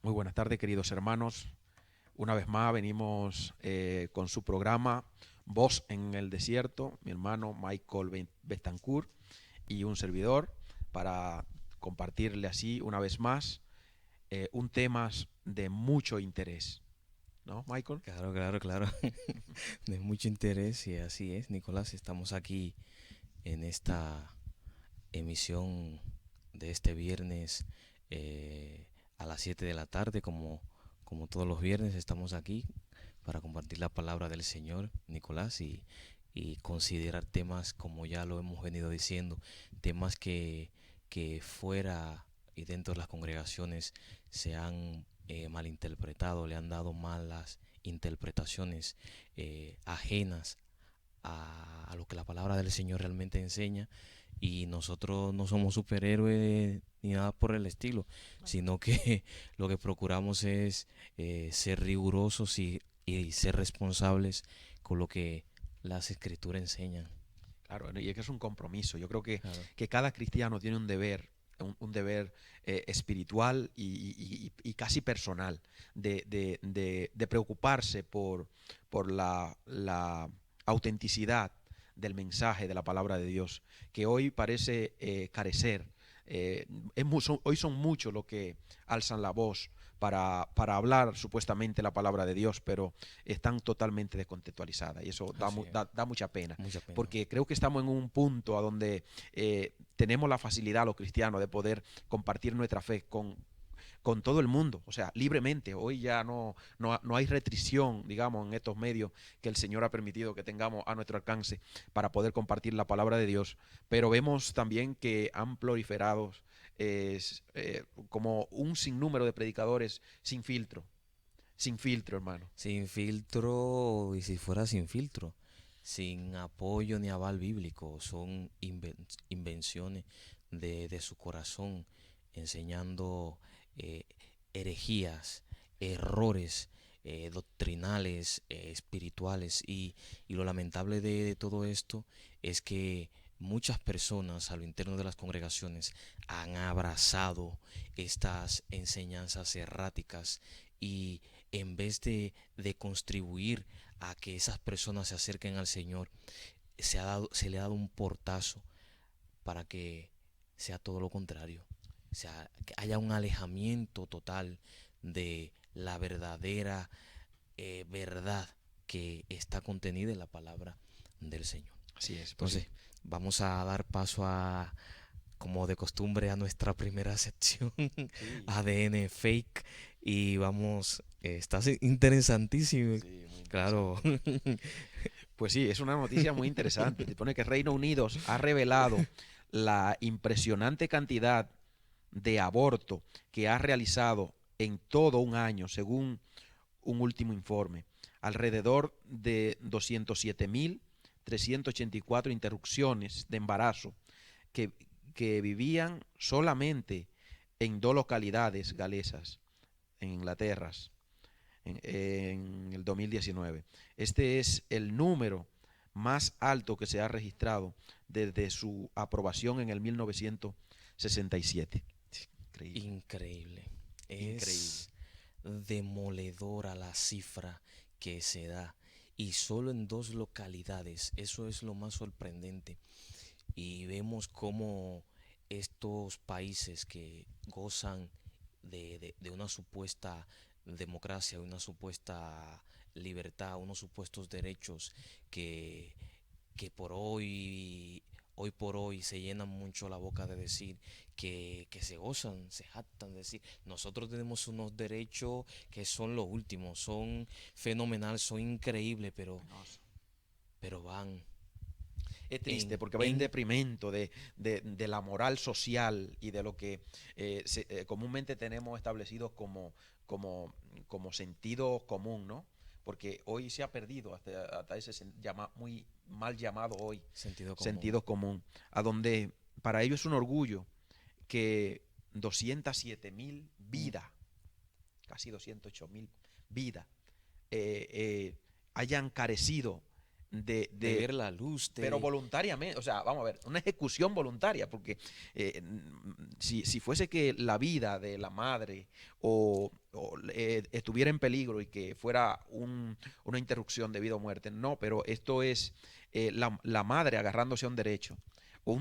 Muy buenas tardes, queridos hermanos. Una vez más venimos con su programa Voz en el Desierto, mi hermano Michael Betancourt y un servidor, para compartirle así una vez más un tema de mucho interés. ¿No, Michael? Claro, claro, claro. De mucho interés y así es, Nicolás. Estamos aquí en esta emisión de este viernes a las 7 de la tarde, como todos los viernes estamos aquí para compartir la palabra del Señor, Nicolás, y considerar temas, como ya lo hemos venido diciendo, temas que fuera y dentro de las congregaciones se han malinterpretado, le han dado malas interpretaciones ajenas a lo que la palabra del Señor realmente enseña. Y nosotros no somos superhéroes ni nada por el estilo, sino que lo que procuramos es ser rigurosos y ser responsables con lo que las escrituras enseñan. Claro, y es que es un compromiso. Yo creo Claro, que cada cristiano tiene un deber espiritual y casi personal de preocuparse por la autenticidad del mensaje de la palabra de Dios, que hoy parece carecer. Hoy son muchos los que alzan la voz para hablar supuestamente la palabra de Dios, pero están totalmente descontextualizadas y eso así es. da mucha pena, Mucha pena. porque creo que estamos en un punto a donde tenemos la facilidad los cristianos de poder compartir nuestra fe con todo el mundo, o sea, libremente. Hoy ya no hay restricción, digamos, en estos medios que el Señor ha permitido que tengamos a nuestro alcance para poder compartir la palabra de Dios, pero vemos también que han proliferado como un sinnúmero de predicadores sin filtro, hermano. Sin filtro, y si fuera sin filtro, sin apoyo ni aval bíblico, son invenciones de su corazón, enseñando eh, herejías, errores doctrinales, espirituales, y lo lamentable de todo esto es que muchas personas a lo interno de las congregaciones han abrazado estas enseñanzas erráticas, y en vez de contribuir a que esas personas se acerquen al Señor, se le ha dado un portazo para que sea todo lo contrario. O sea, que haya un alejamiento total de la verdadera verdad que está contenida en la palabra del Señor. Así es, pues sí. Entonces, vamos a dar paso a, como de costumbre, a nuestra primera sección, Sí, ADN Fake. Y vamos, está interesantísimo. sí, muy Claro. interesante. Pues sí, es una noticia muy interesante. Te pone que Reino Unido ha revelado la impresionante cantidad de aborto que ha realizado en todo un año, según un último informe. Alrededor de 207.384 interrupciones de embarazo que, que vivían solamente en dos localidades galesas, en Inglaterra, en el 2019. Este es el número más alto que se ha registrado desde su aprobación en el 1967. Increíble, Increíble. increíble. Es demoledora la cifra que se da. Y solo en dos localidades. Eso es lo más sorprendente. Y vemos cómo estos países que gozan de una supuesta democracia, una supuesta libertad, unos supuestos derechos que, que hoy por hoy se llenan mucho la boca de decir que se gozan, se jactan de decir, nosotros tenemos unos derechos que son los últimos, son fenomenales, son increíbles, pero van Es triste en, porque va en en deprimento de la moral social y de lo que comúnmente tenemos establecidos como, como sentido común, ¿no? Porque hoy se ha perdido hasta ese muy mal llamado hoy sentido común. sentido común, a donde para ellos es un orgullo que 207.000 vidas, casi 208.000 vidas, hayan carecido de ver la luz, pero voluntariamente, o sea, vamos a ver, una ejecución voluntaria, porque si fuese que la vida de la madre estuviera en peligro y que fuera una interrupción de vida o muerte, no, pero esto es la madre agarrándose a un derecho,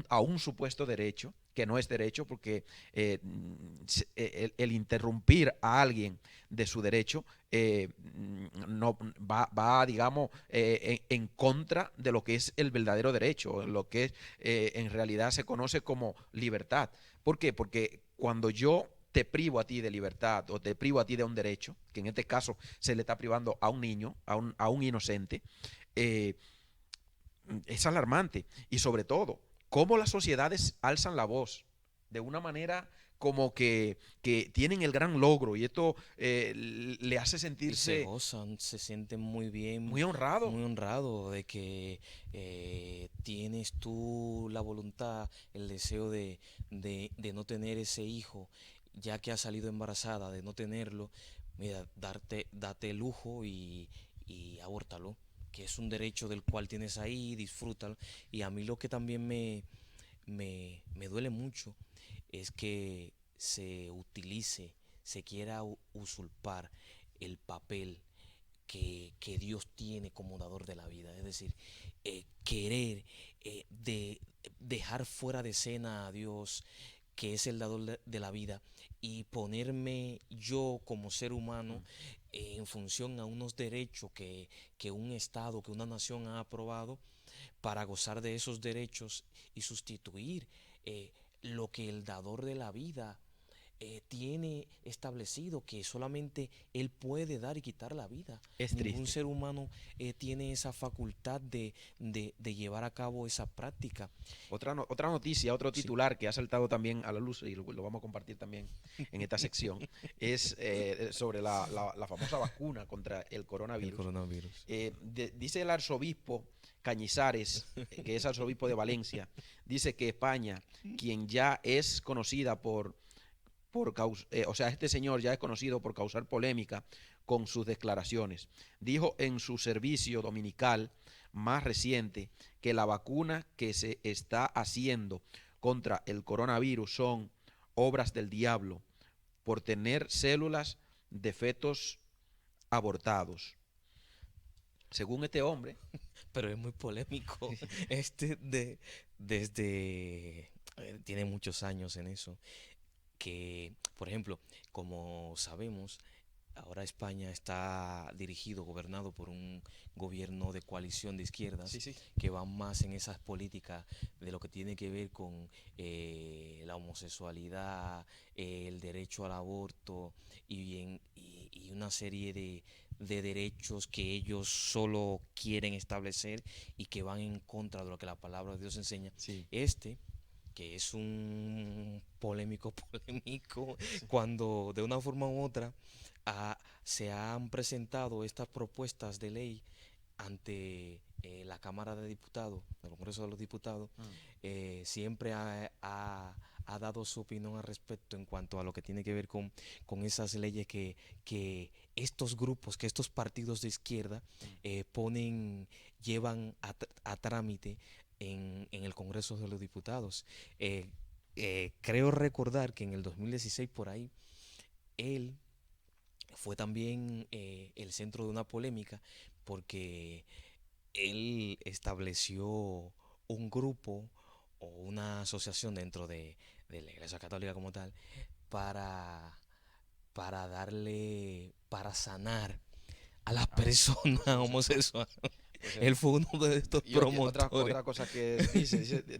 a un supuesto derecho, que no es derecho, porque el interrumpir a alguien de su derecho no va digamos, en contra de lo que es el verdadero derecho, lo que es, en realidad se conoce como libertad. ¿Por qué? Porque cuando yo te privo a ti de libertad o te privo a ti de un derecho, que en este caso se le está privando a un niño, a un inocente, eh, es alarmante. Y sobre todo, cómo las sociedades alzan la voz de una manera como que tienen el gran logro y esto le hace y se sentirse gozan, se sienten muy bien, muy honrado. muy honrado de que tienes tú la voluntad, el deseo de no tener ese hijo, ya que has salido embarazada, de no tenerlo. Mira, date el lujo y abórtalo, que es un derecho del cual tienes ahí, disfrútalo. Y a mí lo que también me duele mucho es que se utilice, se quiera usurpar el papel que Dios tiene como dador de la vida. Es decir, querer dejar fuera de escena a Dios, que es el dador de la vida, y ponerme yo como ser humano en función a unos derechos que un Estado, que una nación ha aprobado para gozar de esos derechos y sustituir lo que el dador de la vida tiene establecido, que solamente Él puede dar y quitar la vida. Es Ningún triste. ser humano tiene esa facultad de llevar a cabo esa práctica. Otra noticia, otro Sí, titular que ha saltado también a la luz y lo vamos a compartir también en esta sección, es sobre la famosa vacuna contra el el coronavirus. coronavirus. Dice el arzobispo Cañizares, que es arzobispo de Valencia, dice que España, quien ya es conocida o sea, este señor ya es conocido por causar polémica con sus declaraciones. Dijo en su servicio dominical más reciente que la vacuna que se está haciendo contra el coronavirus son obras del diablo por tener células de fetos abortados. Según este hombre, Pero es muy polémico. Desde tiene muchos años en eso. Que, por ejemplo, como sabemos, ahora España está dirigido, gobernado por un gobierno de coalición de sí, izquierdas sí, que van más en esas políticas de lo que tiene que ver con la homosexualidad, el derecho al aborto y una serie de derechos que ellos solo quieren establecer y que van en contra de lo que la palabra de Dios enseña. sí, Este que es un polémico polémico, sí. cuando de una forma u otra se han presentado estas propuestas de ley ante la Cámara de Diputados, el Congreso de los Diputados, Mm. siempre ha dado su opinión al respecto en cuanto a lo que tiene que ver con esas leyes que estos grupos, que estos partidos de izquierda Mm. llevan a trámite en el Congreso de los Diputados. Creo recordar que en el 2016 por ahí, él fue también el centro de una polémica porque él estableció un grupo o una asociación dentro de la Iglesia Católica como tal para, para sanar a las Ah, personas pues, homosexuales. pues, Él fue uno de estos y otra, promotores. otra cosa que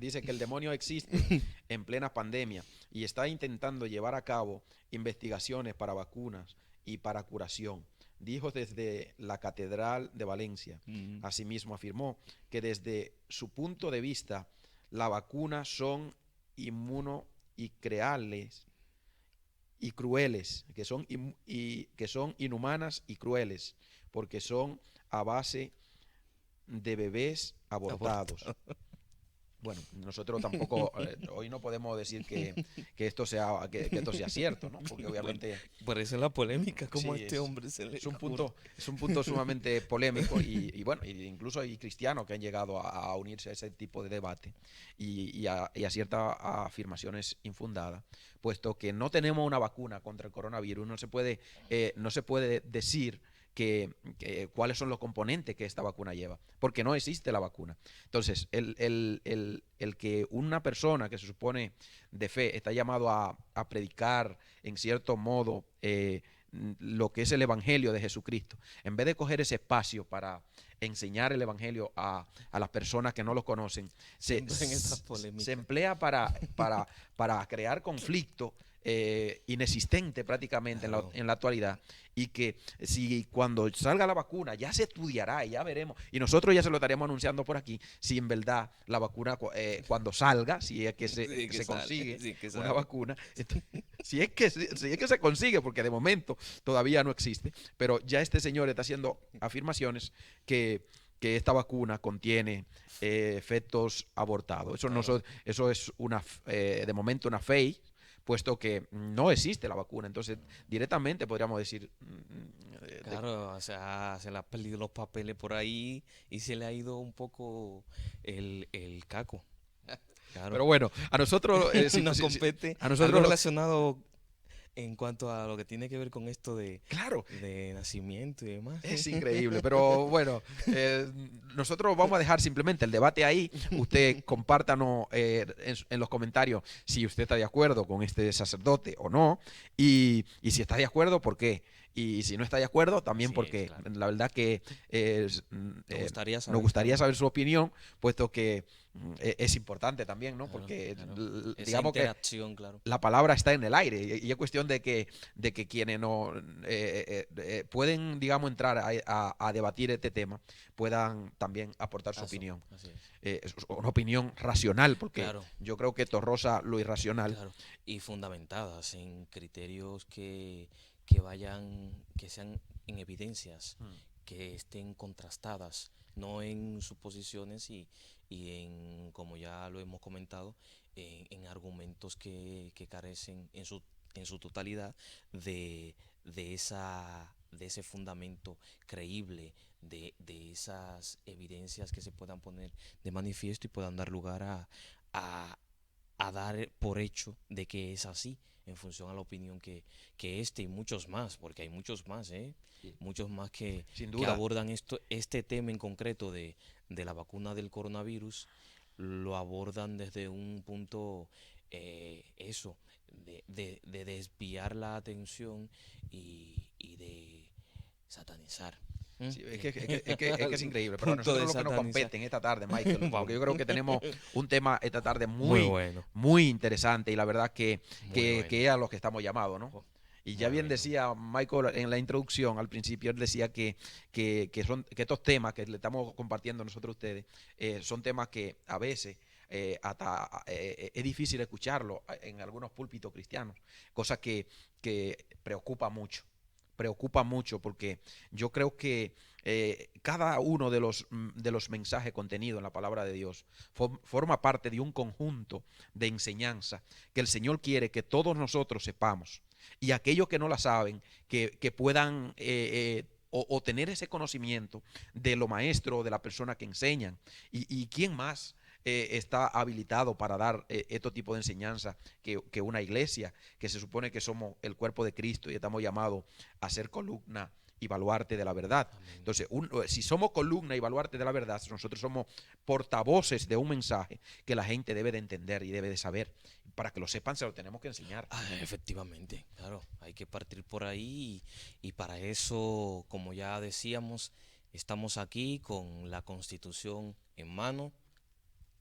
dice que el demonio existe en plena pandemia y está intentando llevar a cabo investigaciones para vacunas y para curación. Dijo desde la Catedral de Valencia. Mm, Asimismo afirmó que desde su punto de vista, las vacunas son inmuno y creales y crueles, que son inhumanas y crueles, porque son a base de bebés abortados. abortado. Bueno, nosotros tampoco, hoy no podemos decir que esto sea, que esto sea cierto, ¿no? Porque Bueno, obviamente por eso es la polémica, como a sí, este hombre se le ocurre. es un punto sumamente polémico y bueno, incluso hay cristianos que han llegado a unirse a ese tipo de debate y a ciertas afirmaciones infundadas, puesto que no tenemos una vacuna contra el coronavirus, no se puede decir cuáles son los componentes que esta vacuna lleva, porque no existe la vacuna. Entonces, el que una persona que se supone de fe está llamado a predicar en cierto modo lo que es el Evangelio de Jesucristo, en vez de coger ese espacio para enseñar el Evangelio a las personas que no lo conocen, Siempre en estas se polémicas. emplea para crear conflicto inexistente prácticamente Claro. en la actualidad y que si cuando salga la vacuna ya se estudiará y ya veremos y nosotros ya se lo estaríamos anunciando por aquí si en verdad la vacuna cuando salga, si es que Sí, que se sale, consigue sí, que una sale. vacuna, si es que se consigue, porque de momento todavía no existe, pero ya este señor está haciendo afirmaciones que esta vacuna contiene efectos abortados. Claro. Eso es de momento una fake, puesto que no existe la vacuna. Entonces, directamente podríamos decir, Claro, o sea, se le ha perdido los papeles por ahí y se le ha ido un poco el caco. Claro. pero bueno, a nosotros, Nos compete a algo nosotros, relacionado en cuanto a lo que tiene que ver con esto claro, de nacimiento y demás. es increíble, pero bueno, nosotros vamos a dejar simplemente el debate ahí. Usted compártanos en los comentarios si usted está de acuerdo con este sacerdote o no, y si está de acuerdo, ¿por qué? Y si no está de acuerdo, también Así es, porque claro. la verdad que Nos gustaría nos saber, gustaría claro. saber su opinión, puesto que es importante también, ¿no? Claro, Porque claro. Esa digamos que interacción, claro. la palabra está en el aire y es cuestión de que quienes no pueden, digamos, entrar a debatir este tema puedan también aportar su Eso, opinión. así es. Es una opinión racional, porque Claro, yo creo que esto roza lo irracional. claro. Y fundamentadas en criterios que vayan, que sean en evidencias, Mm. que estén contrastadas, no en suposiciones y en, como ya lo hemos comentado, en argumentos que carecen en su totalidad de ese fundamento creíble, de esas evidencias que se puedan poner de manifiesto y puedan dar lugar a, a dar por hecho de que es así en función a la opinión que este y muchos más, porque hay muchos más, ¿eh? Sí. Muchos más Sin que duda. abordan este tema en concreto de la vacuna del coronavirus, lo abordan desde un punto, eso, de desviar la atención y de satanizar. ¿Mm? Sí, es que es Al increíble, pero a punto de nosotros lo que nos satanizar. compete en esta tarde, Michael, porque Vamos. yo creo que tenemos un tema esta tarde Muy bueno, muy interesante y la verdad muy bueno. que es a lo que estamos llamados, ¿no? Oh, Y ya muy bien bueno. decía Michael en la introducción, al principio, él decía que estos temas que le estamos compartiendo nosotros a ustedes son temas que a veces es difícil escucharlo en algunos púlpitos cristianos, cosa que preocupa mucho porque yo creo que cada uno de los mensajes contenidos en la palabra de Dios forma parte de un conjunto de enseñanza que el Señor quiere que todos nosotros sepamos y aquellos que no la saben, que puedan o tener ese conocimiento de lo maestro, de la persona que enseñan. Y quién más está habilitado para dar este tipo de enseñanza que una iglesia, que se supone que somos el cuerpo de Cristo y estamos llamados a ser columna y baluarte de la verdad. Amén. Entonces, si somos columna y baluarte de la verdad, nosotros somos portavoces de un mensaje que la gente debe de entender y debe de saber. Para que lo sepan, se lo tenemos que enseñar. Ah, efectivamente, claro, hay que partir por ahí y para eso, como ya decíamos, estamos aquí con la Constitución en mano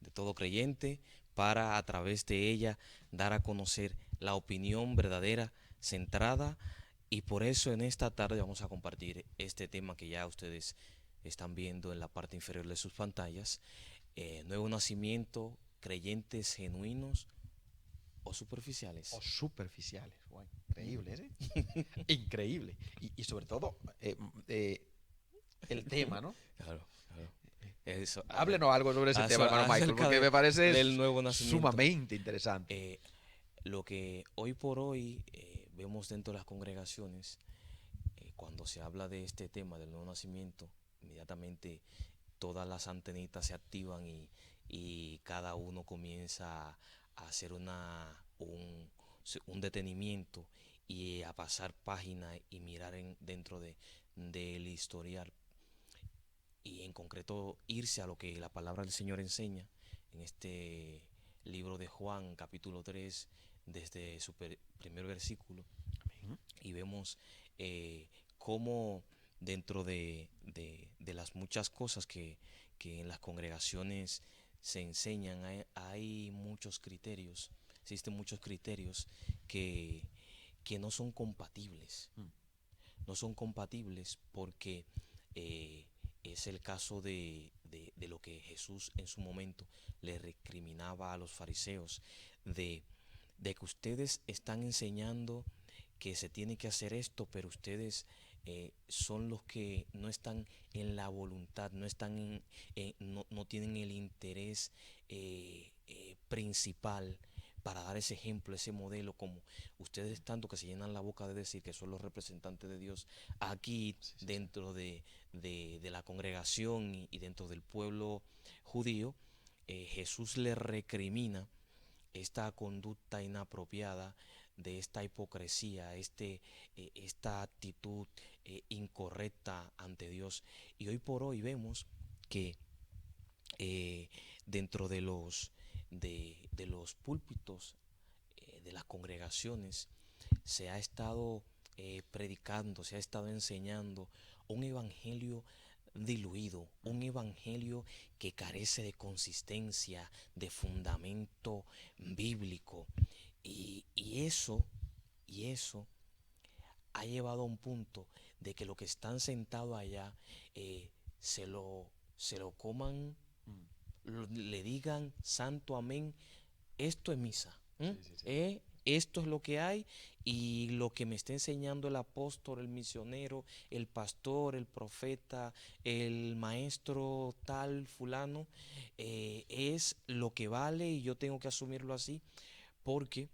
de todo creyente para a través de ella dar a conocer la opinión verdadera, centrada y por eso en esta tarde vamos a compartir este tema que ya ustedes están viendo en la parte inferior de sus pantallas, nuevo nacimiento, creyentes genuinos o O superficiales. superficiales. Bueno, ¿Mm? increíble, ¿eh? Increíble. Y sobre todo, el tema, ¿no? Claro, claro. Háblenos algo sobre ese tema, hermano Michael, acerca porque me parece del nuevo nacimiento. sumamente interesante. Lo que hoy por hoy vemos dentro de las congregaciones, cuando se habla de este tema del nuevo nacimiento, inmediatamente todas las antenitas se activan y cada uno comienza a hacer un detenimiento y a pasar página y mirar dentro del historial y en concreto irse a lo que la palabra del Señor enseña en este libro de Juan capítulo 3 desde su primer versículo. Amén. Y vemos cómo dentro de las muchas cosas que en las congregaciones se enseñan, hay muchos criterios, existen muchos criterios que, que no son compatibles. Mm. No son compatibles porque es el caso de lo que Jesús en su momento le recriminaba a los fariseos, de, de que ustedes están enseñando que se tiene que hacer esto, pero ustedes son los que no están en la voluntad, no están no tienen el interés principal para dar ese ejemplo, ese modelo, como ustedes tanto que se llenan la boca de decir que son los representantes de Dios aquí dentro de la congregación y dentro del pueblo judío. Jesús le recrimina esta conducta inapropiada, de esta hipocresía, esta actitud incorrecta ante Dios. Y hoy por hoy vemos que dentro de los púlpitos de las congregaciones se ha estado predicando, se ha estado enseñando un evangelio diluido, un evangelio que carece de consistencia, de fundamento bíblico. Y eso ha llevado a un punto de que los que están sentados allá eh, se, lo, se lo coman, le digan santo amén, esto es misa. Esto es lo que hay y lo que me está enseñando el apóstol, el misionero, el pastor, el profeta, el maestro tal, fulano, es lo que vale y yo tengo que asumirlo así porque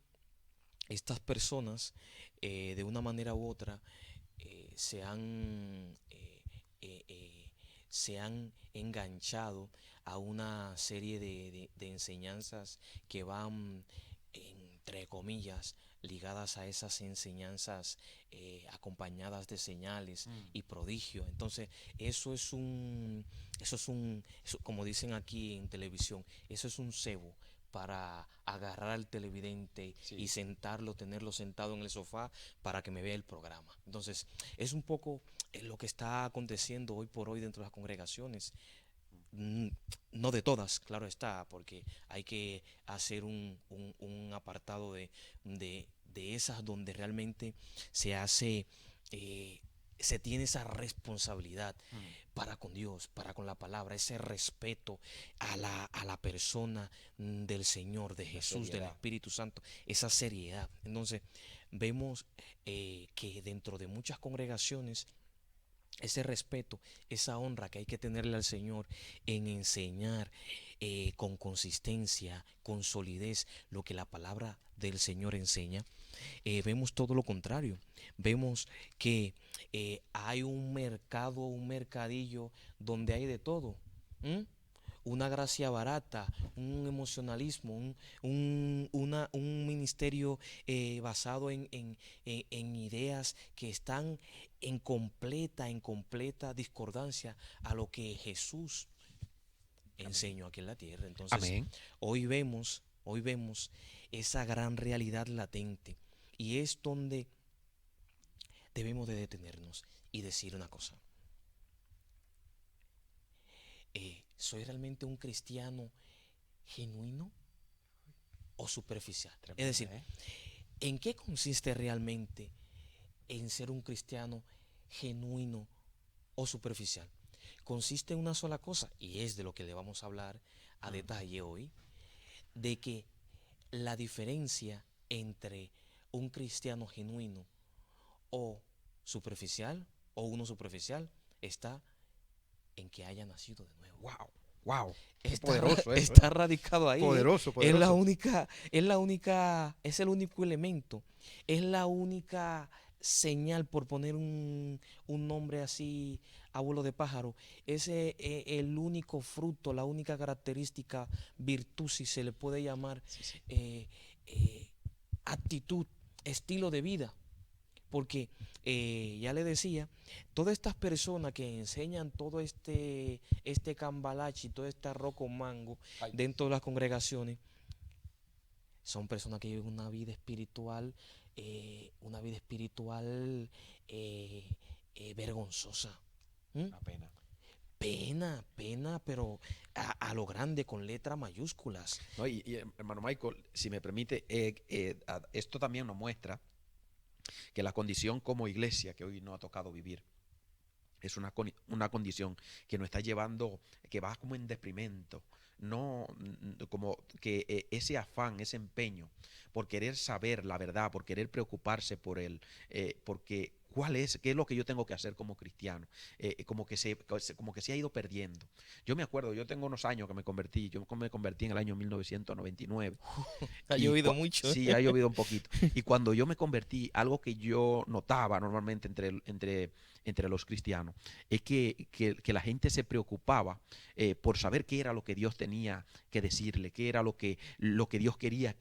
estas personas de una manera u otra eh, se han eh, eh, se han enganchado a una serie de enseñanzas que van, entre comillas, ligadas a esas enseñanzas acompañadas de señales y prodigios. Entonces, como dicen aquí en televisión, eso es un cebo para agarrar al televidente y sentarlo, tenerlo sentado en el sofá para que me vea el programa. Entonces, es un poco lo que está aconteciendo hoy por hoy dentro de las congregaciones. No de todas, claro está, porque hay que hacer un apartado de esas donde realmente se hace, se tiene esa responsabilidad para con Dios, para con la palabra, ese respeto a la persona del Señor, de Jesús, del Espíritu Santo, esa seriedad. Entonces, vemos que dentro de muchas congregaciones, ese respeto, esa honra que hay que tenerle al Señor en enseñar con consistencia, con solidez, lo que la palabra del Señor enseña, vemos todo lo contrario. Vemos que hay un mercado, un mercadillo donde hay de todo. Una gracia barata, un emocionalismo, un ministerio basado en ideas que están en completa discordancia a lo que Jesús enseñó aquí en la tierra. Entonces, Amén. hoy vemos esa gran realidad latente y es donde debemos de detenernos y decir una cosa. ¿Soy realmente un cristiano genuino o superficial? Tremendo, Es decir, ¿en qué consiste realmente en ser un cristiano genuino o superficial? Consiste en una sola cosa, y es de lo que le vamos a hablar a detalle hoy, de que la diferencia entre un cristiano genuino o superficial o uno superficial está en que haya nacido de nuevo. Wow. Wow, qué Está, poderoso eso, está radicado ahí. Poderoso, Es la poderoso. única, es la única, es el único elemento, es la única señal, por poner un nombre así, abuelo de pájaro, ese es el único fruto, la única característica, virtud, si se le puede llamar, Sí, sí. eh, eh, actitud, estilo de vida. Porque ya le decía, todas estas personas que enseñan todo este cambalache, todo este arroz con mango Ay. dentro de las congregaciones, son personas que viven una vida espiritual vergonzosa. ¿Mm? Una pena. Pena, pena, pero a lo grande, con letras mayúsculas. No, hermano Michael, si me permite, esto también nos muestra que la condición como iglesia que hoy nos ha tocado vivir es una condición que nos está llevando, que va como en deprimento, no como que ese afán, ese empeño por querer saber la verdad, por querer preocuparse por él, porque qué es lo que yo tengo que hacer como cristiano, como que se ha ido perdiendo. Yo me acuerdo, yo tengo unos años que yo me convertí en el año 1999. Ha llovido mucho. Sí, ha llovido un poquito. Y cuando yo me convertí, algo que yo notaba normalmente entre los cristianos, es que la gente se preocupaba por saber qué era lo que Dios tenía que decirle, qué era lo que Dios quería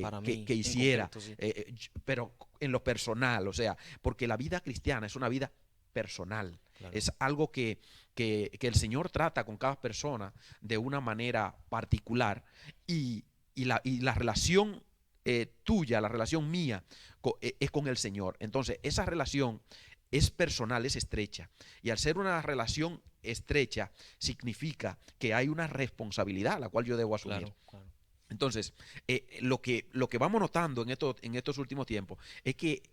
Para mí, que en hiciera, concreto, sí. pero en lo personal, o sea, porque la vida cristiana es una vida personal. Claro. Es algo que el Señor trata con cada persona de una manera particular y la relación tuya, la relación mía es con el Señor. Entonces, esa relación es personal, es estrecha. Y al ser una relación estrecha, significa que hay una responsabilidad la cual yo debo asumir. Claro, claro. Entonces, lo que vamos notando en estos últimos tiempos es que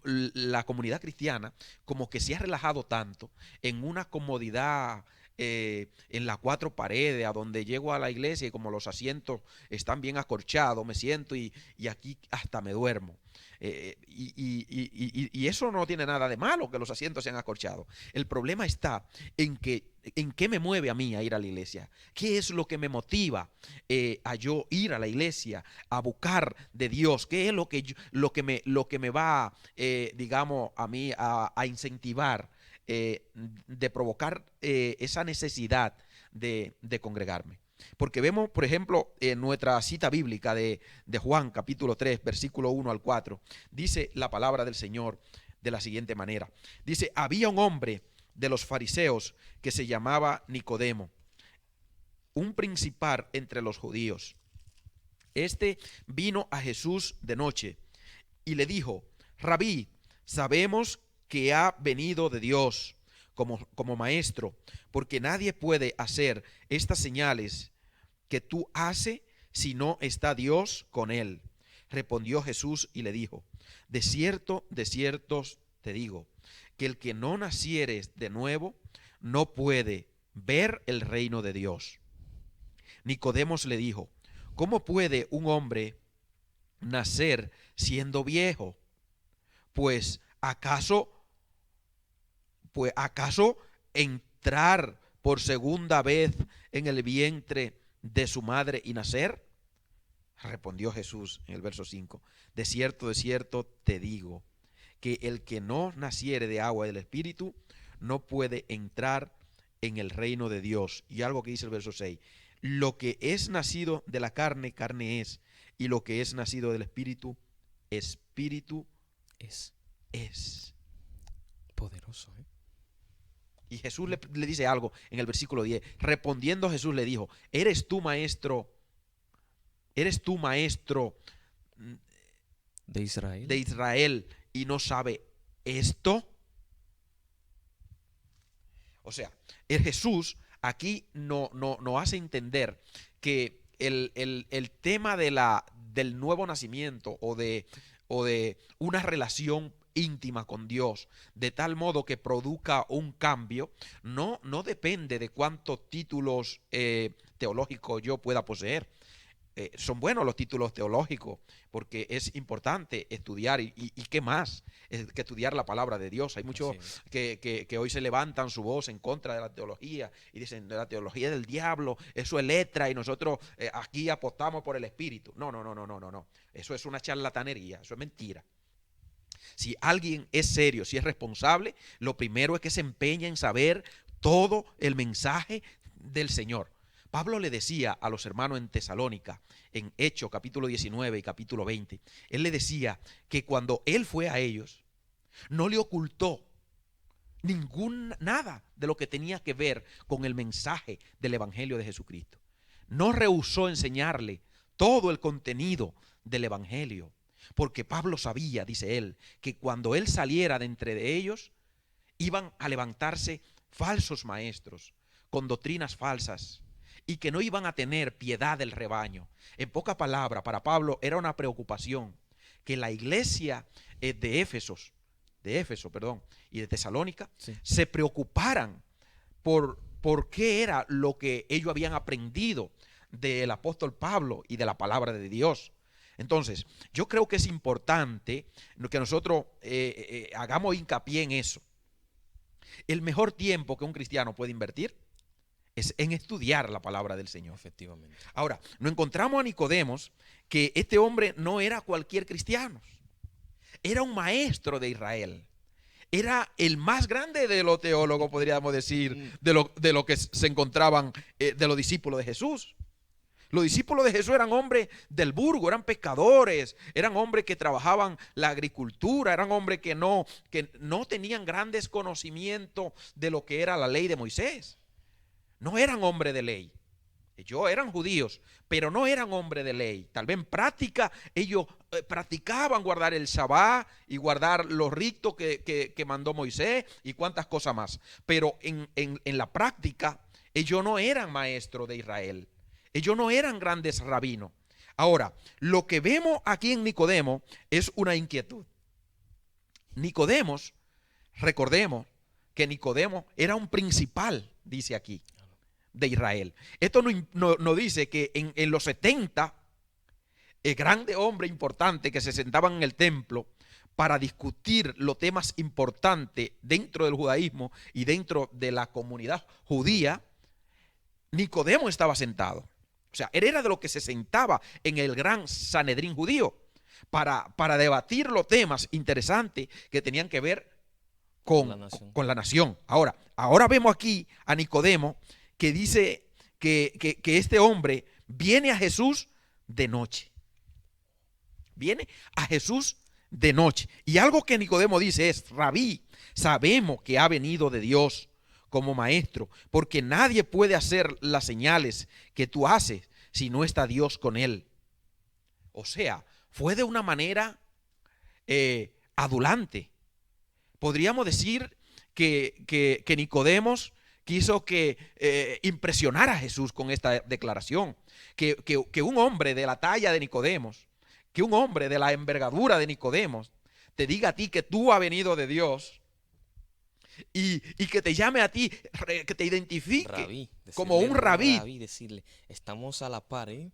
la comunidad cristiana como que se ha relajado tanto en una comodidad en las cuatro paredes, a donde llego a la iglesia y como los asientos están bien acorchados, me siento y aquí hasta me duermo. Y eso no tiene nada de malo que los asientos sean acorchados. El problema está en qué me mueve a mí a ir a la iglesia. ¿Qué es lo que me motiva a yo ir a la iglesia, a buscar de Dios? ¿Qué es lo que me va, digamos, a mí a incentivar, de provocar esa necesidad de congregarme? Porque vemos, por ejemplo, en nuestra cita bíblica de Juan, capítulo 3, versículo 1 al 4, dice la palabra del Señor de la siguiente manera. Dice, había un hombre de los fariseos que se llamaba Nicodemo, un principal entre los judíos. Este vino a Jesús de noche y le dijo, Rabí, sabemos que ha venido de Dios como maestro, porque nadie puede hacer estas señales que tú haces si no está Dios con él. Respondió Jesús y le dijo, de cierto te digo, que el que no naciere de nuevo no puede ver el reino de Dios. Nicodemos le dijo, ¿cómo puede un hombre nacer siendo viejo? Pues acaso entrar por segunda vez en el vientre de su madre y nacer? Respondió Jesús en el verso 5, de cierto te digo, que el que no naciere de agua y del Espíritu no puede entrar en el reino de Dios. Y algo que dice el verso 6, lo que es nacido de la carne, carne es, y lo que es nacido del Espíritu, Espíritu es. Poderoso, ¿eh? Y Jesús le dice algo en el versículo 10. Respondiendo Jesús le dijo, ¿eres tú maestro De Israel. de Israel y no sabe esto? O sea, el Jesús aquí no hace entender que el tema del nuevo nacimiento o de una relación íntima con Dios, de tal modo que produzca un cambio, no depende de cuántos títulos teológicos yo pueda poseer. son buenos los títulos teológicos porque es importante estudiar y qué más que estudiar la palabra de Dios. Hay muchos que hoy se levantan su voz en contra de la teología y dicen la teología del diablo, eso es letra y nosotros aquí apostamos por el espíritu. No, no, no, no, no, no, no. Eso es una charlatanería, eso es mentira. Si alguien es serio, si es responsable, lo primero es que se empeña en saber todo el mensaje del Señor. Pablo le decía a los hermanos en Tesalónica, en Hechos capítulo 19 y capítulo 20, él le decía que cuando él fue a ellos, no le ocultó nada de lo que tenía que ver con el mensaje del Evangelio de Jesucristo. No rehusó enseñarle todo el contenido del Evangelio, porque Pablo sabía, dice él, que cuando él saliera de entre ellos, iban a levantarse falsos maestros con doctrinas falsas y que no iban a tener piedad del rebaño. En pocas palabras, para Pablo era una preocupación que la iglesia de Éfeso y de Tesalónica se preocuparan por qué era lo que ellos habían aprendido del apóstol Pablo y de la palabra de Dios. Entonces, yo creo que es importante que nosotros hagamos hincapié en eso. El mejor tiempo que un cristiano puede invertir es en estudiar la palabra del Señor. Efectivamente. Ahora, nos encontramos a Nicodemos, que este hombre no era cualquier cristiano, era un maestro de Israel. Era el más grande de los teólogos, podríamos decir, de lo que se encontraban de los discípulos de Jesús. Los discípulos de Jesús eran hombres del burgo, eran pescadores, eran hombres que trabajaban la agricultura, eran hombres que no tenían grandes conocimientos de lo que era la ley de Moisés. No eran hombres de ley. Ellos eran judíos, pero no eran hombres de ley. Tal vez en práctica ellos practicaban guardar el Shabbat y guardar los ritos que mandó Moisés y cuantas cosas más. Pero en la práctica ellos no eran maestros de Israel. Ellos no eran grandes rabinos. Ahora, lo que vemos aquí en Nicodemo es una inquietud. Nicodemos, recordemos que Nicodemo era un principal, dice aquí, de Israel. Esto no dice que en los 70, el grande hombre importante que se sentaban en el templo para discutir los temas importantes dentro del judaísmo y dentro de la comunidad judía, Nicodemo estaba sentado. O sea, él era de los que se sentaba en el gran Sanedrín judío para debatir los temas interesantes que tenían que ver con la nación. Ahora vemos aquí a Nicodemo que dice que este hombre viene a Jesús de noche. Viene a Jesús de noche. Y algo que Nicodemo dice es: Rabí, sabemos que ha venido de Dios como maestro, porque nadie puede hacer las señales que tú haces si no está Dios con él. O sea, fue de una manera adulante. Podríamos decir que Nicodemos quiso impresionar a Jesús con esta declaración. Que un hombre de la talla de Nicodemos, que un hombre de la envergadura de Nicodemos, te diga a ti que tú has venido de Dios y que te llame a ti, que te identifique rabí, como un rabí. Decirle, estamos a la par, ¿eh?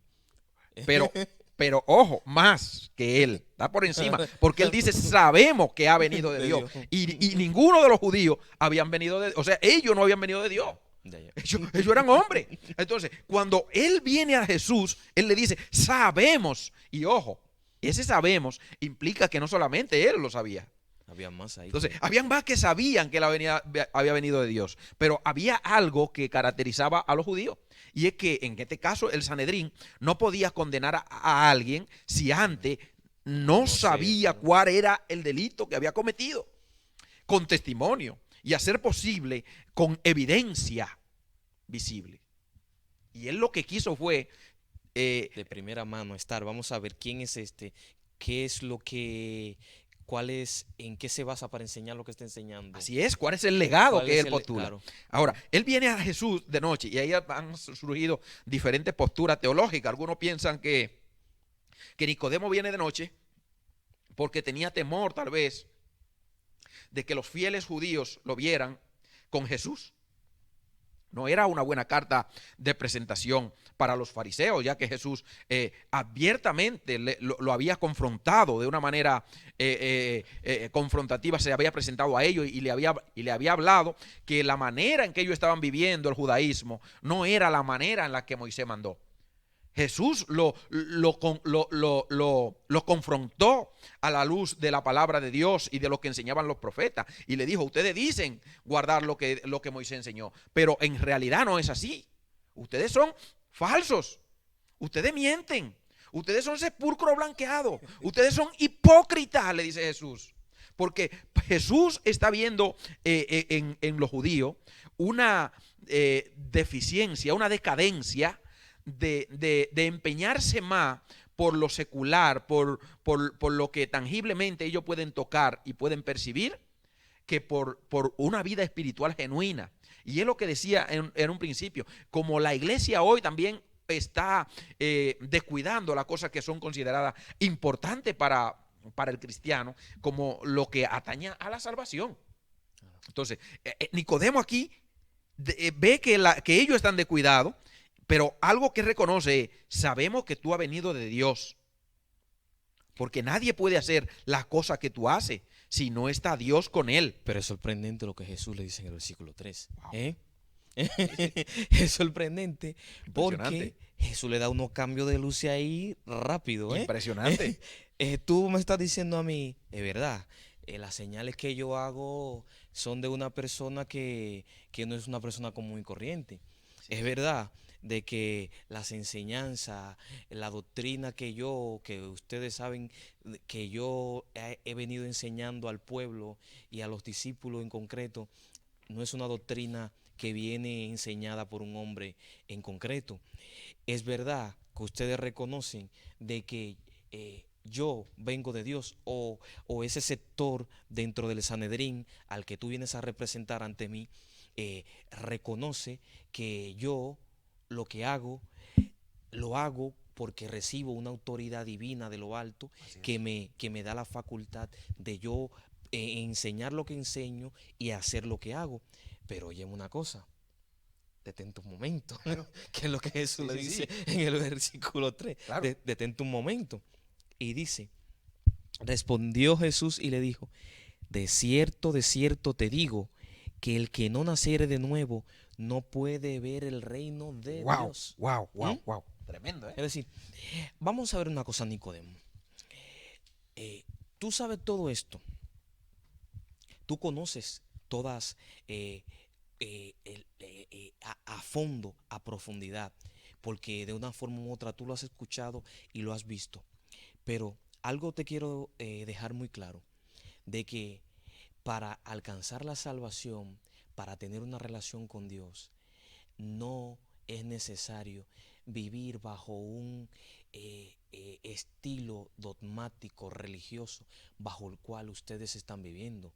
Pero ojo, más que él, está por encima, porque él dice, sabemos que ha venido de Dios. Y ninguno de los judíos habían venido de Dios, o sea, ellos no habían venido de Dios. Ellos eran hombres. Entonces, cuando él viene a Jesús, él le dice, sabemos. Y ojo, ese sabemos implica que no solamente él lo sabía. Había más ahí. Entonces, habían más que sabían que él había venido de Dios. Pero había algo que caracterizaba a los judíos. Y es que en este caso el Sanedrín no podía condenar a alguien si antes no sabía cuál era el delito que había cometido. Con testimonio. Y a ser posible con evidencia visible. Y él lo que quiso fue de primera mano vamos a ver quién es qué es lo que, en qué se basa para enseñar lo que está enseñando. Así es, cuál es el legado que él postula. Claro. Ahora, él viene a Jesús de noche y ahí han surgido diferentes posturas teológicas. Algunos piensan que Nicodemo viene de noche porque tenía temor tal vez de que los fieles judíos lo vieran con Jesús. No era una buena carta de presentación para los fariseos, ya que Jesús abiertamente lo había confrontado de una manera confrontativa, se había presentado a ellos y le había hablado que la manera en que ellos estaban viviendo el judaísmo no era la manera en la que Moisés mandó. Jesús lo confrontó a la luz de la palabra de Dios y de lo que enseñaban los profetas. Y le dijo, ustedes dicen guardar lo que Moisés enseñó, pero en realidad no es así. Ustedes son falsos. Ustedes mienten. Ustedes son sepulcro blanqueado. Ustedes son hipócritas, le dice Jesús. Porque Jesús está viendo en los judíos una deficiencia, una decadencia de empeñarse más por lo secular, por lo que tangiblemente ellos pueden tocar y pueden percibir, que por una vida espiritual genuina. Y es lo que decía en un principio, como la iglesia hoy también está descuidando las cosas que son consideradas importantes para el cristiano, como lo que atañe a la salvación. Entonces, Nicodemo aquí ve que ellos están descuidados, pero algo que reconoce es, sabemos que tú has venido de Dios, porque nadie puede hacer las cosas que tú haces si no está Dios con él. Pero es sorprendente lo que Jesús le dice en el versículo 3. Wow. Es sorprendente porque Impresionante. Jesús le da unos cambios de luz ahí rápido. Impresionante. Tú me estás diciendo a mí, es verdad, las señales que yo hago son de una persona que no es una persona común y corriente. Sí. Es verdad de que las enseñanzas, la doctrina que ustedes saben que yo he venido enseñando al pueblo y a los discípulos en concreto, no es una doctrina que viene enseñada por un hombre en concreto. Es verdad que ustedes reconocen de que yo vengo de Dios, o ese sector dentro del Sanedrín al que tú vienes a representar ante mí, reconoce que yo lo que hago, lo hago porque recibo una autoridad divina de lo alto que me da la facultad de yo enseñar lo que enseño y hacer lo que hago. Pero oye una cosa, detente un momento, Claro. que es lo que Jesús Sí, le sí, dice sí. en el versículo 3. Claro. Detente un momento. Y dice, respondió Jesús y le dijo, de cierto te digo, que el que no naciere de nuevo no puede ver el reino de Wow, Dios. wow, wow, wow. Tremendo, Es decir, vamos a ver una cosa, Nicodemo. Tú sabes todo esto. Tú conoces todas a fondo, a profundidad, porque de una forma u otra tú lo has escuchado y lo has visto. Pero algo te quiero dejar muy claro, de que para alcanzar la salvación, para tener una relación con Dios, no es necesario vivir bajo un estilo dogmático religioso bajo el cual ustedes están viviendo.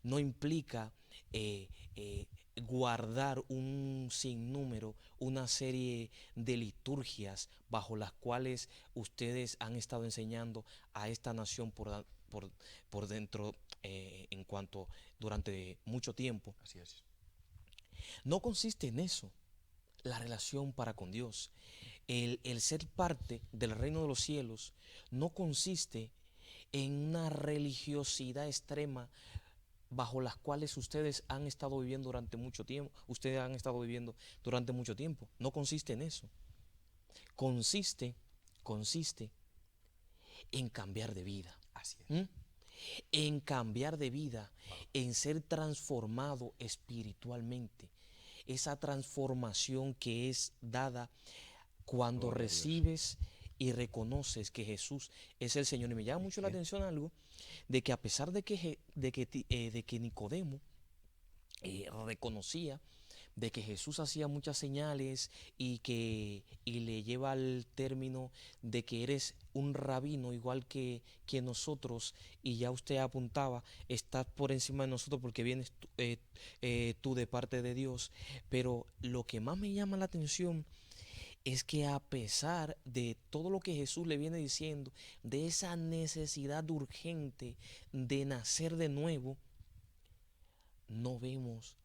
No implica guardar un sinnúmero, una serie de liturgias bajo las cuales ustedes han estado enseñando a esta nación por dentro en cuanto durante mucho tiempo. Así es. No consiste en eso la relación para con Dios. El ser parte del reino de los cielos no consiste en una religiosidad extrema bajo las cuales ustedes han estado viviendo durante mucho tiempo. Ustedes han estado viviendo durante mucho tiempo. No consiste en eso. Consiste en cambiar de vida. Así es. ¿Mm? En cambiar de vida, en ser transformado espiritualmente. Esa transformación que es dada cuando Gloria a Dios. recibes y reconoces que Jesús es el Señor. Y me llama mucho la atención algo, de que a pesar de que Nicodemo reconocía de que Jesús hacía muchas señales y le lleva al término de que eres un rabino igual que nosotros, y ya usted apuntaba, estás por encima de nosotros porque vienes tú de parte de Dios. Pero lo que más me llama la atención es que a pesar de todo lo que Jesús le viene diciendo, de esa necesidad urgente de nacer de nuevo, no vemos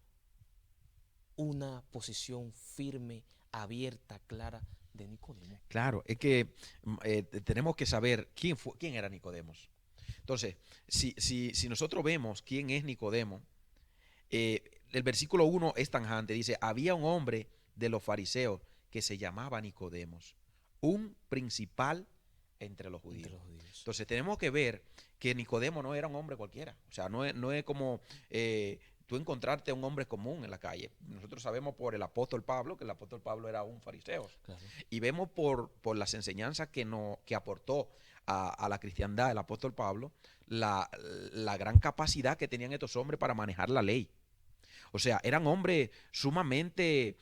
una posición firme, abierta, clara de Nicodemo. Claro, es que tenemos que saber quién era Nicodemos. Entonces, si nosotros vemos quién es Nicodemo, el versículo 1 es tanjante, dice, había un hombre de los fariseos que se llamaba Nicodemos, un principal entre los judíos. Entonces tenemos que ver que Nicodemo no era un hombre cualquiera. O sea, no es como tú encontrarte a un hombre común en la calle. Nosotros sabemos por el apóstol Pablo que el apóstol Pablo era un fariseo. Claro. Y vemos por las enseñanzas que aportó a la cristiandad el apóstol Pablo, la gran capacidad que tenían estos hombres para manejar la ley. O sea, eran hombres sumamente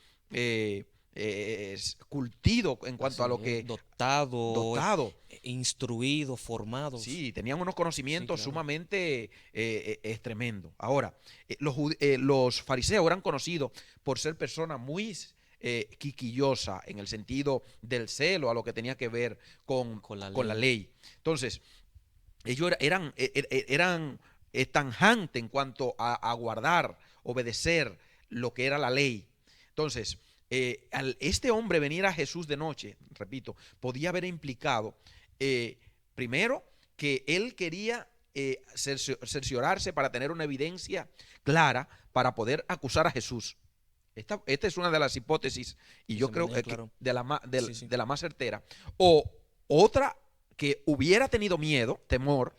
cultidos en cuanto a lo que... Dotado, instruido, formado. Sí, tenían unos conocimientos sumamente tremendos. Ahora, los fariseos eran conocidos por ser personas muy quisquillosas en el sentido del celo a lo que tenía que ver con la ley. Entonces, ellos eran tanjantes en cuanto a guardar, obedecer lo que era la ley. Entonces, al este hombre venir a Jesús de noche, repito, podía haber implicado, primero, que él quería cerciorarse para tener una evidencia clara para poder acusar a Jesús. Esta es una de las hipótesis, y yo creo que de la más certera. O otra, que hubiera tenido miedo, temor,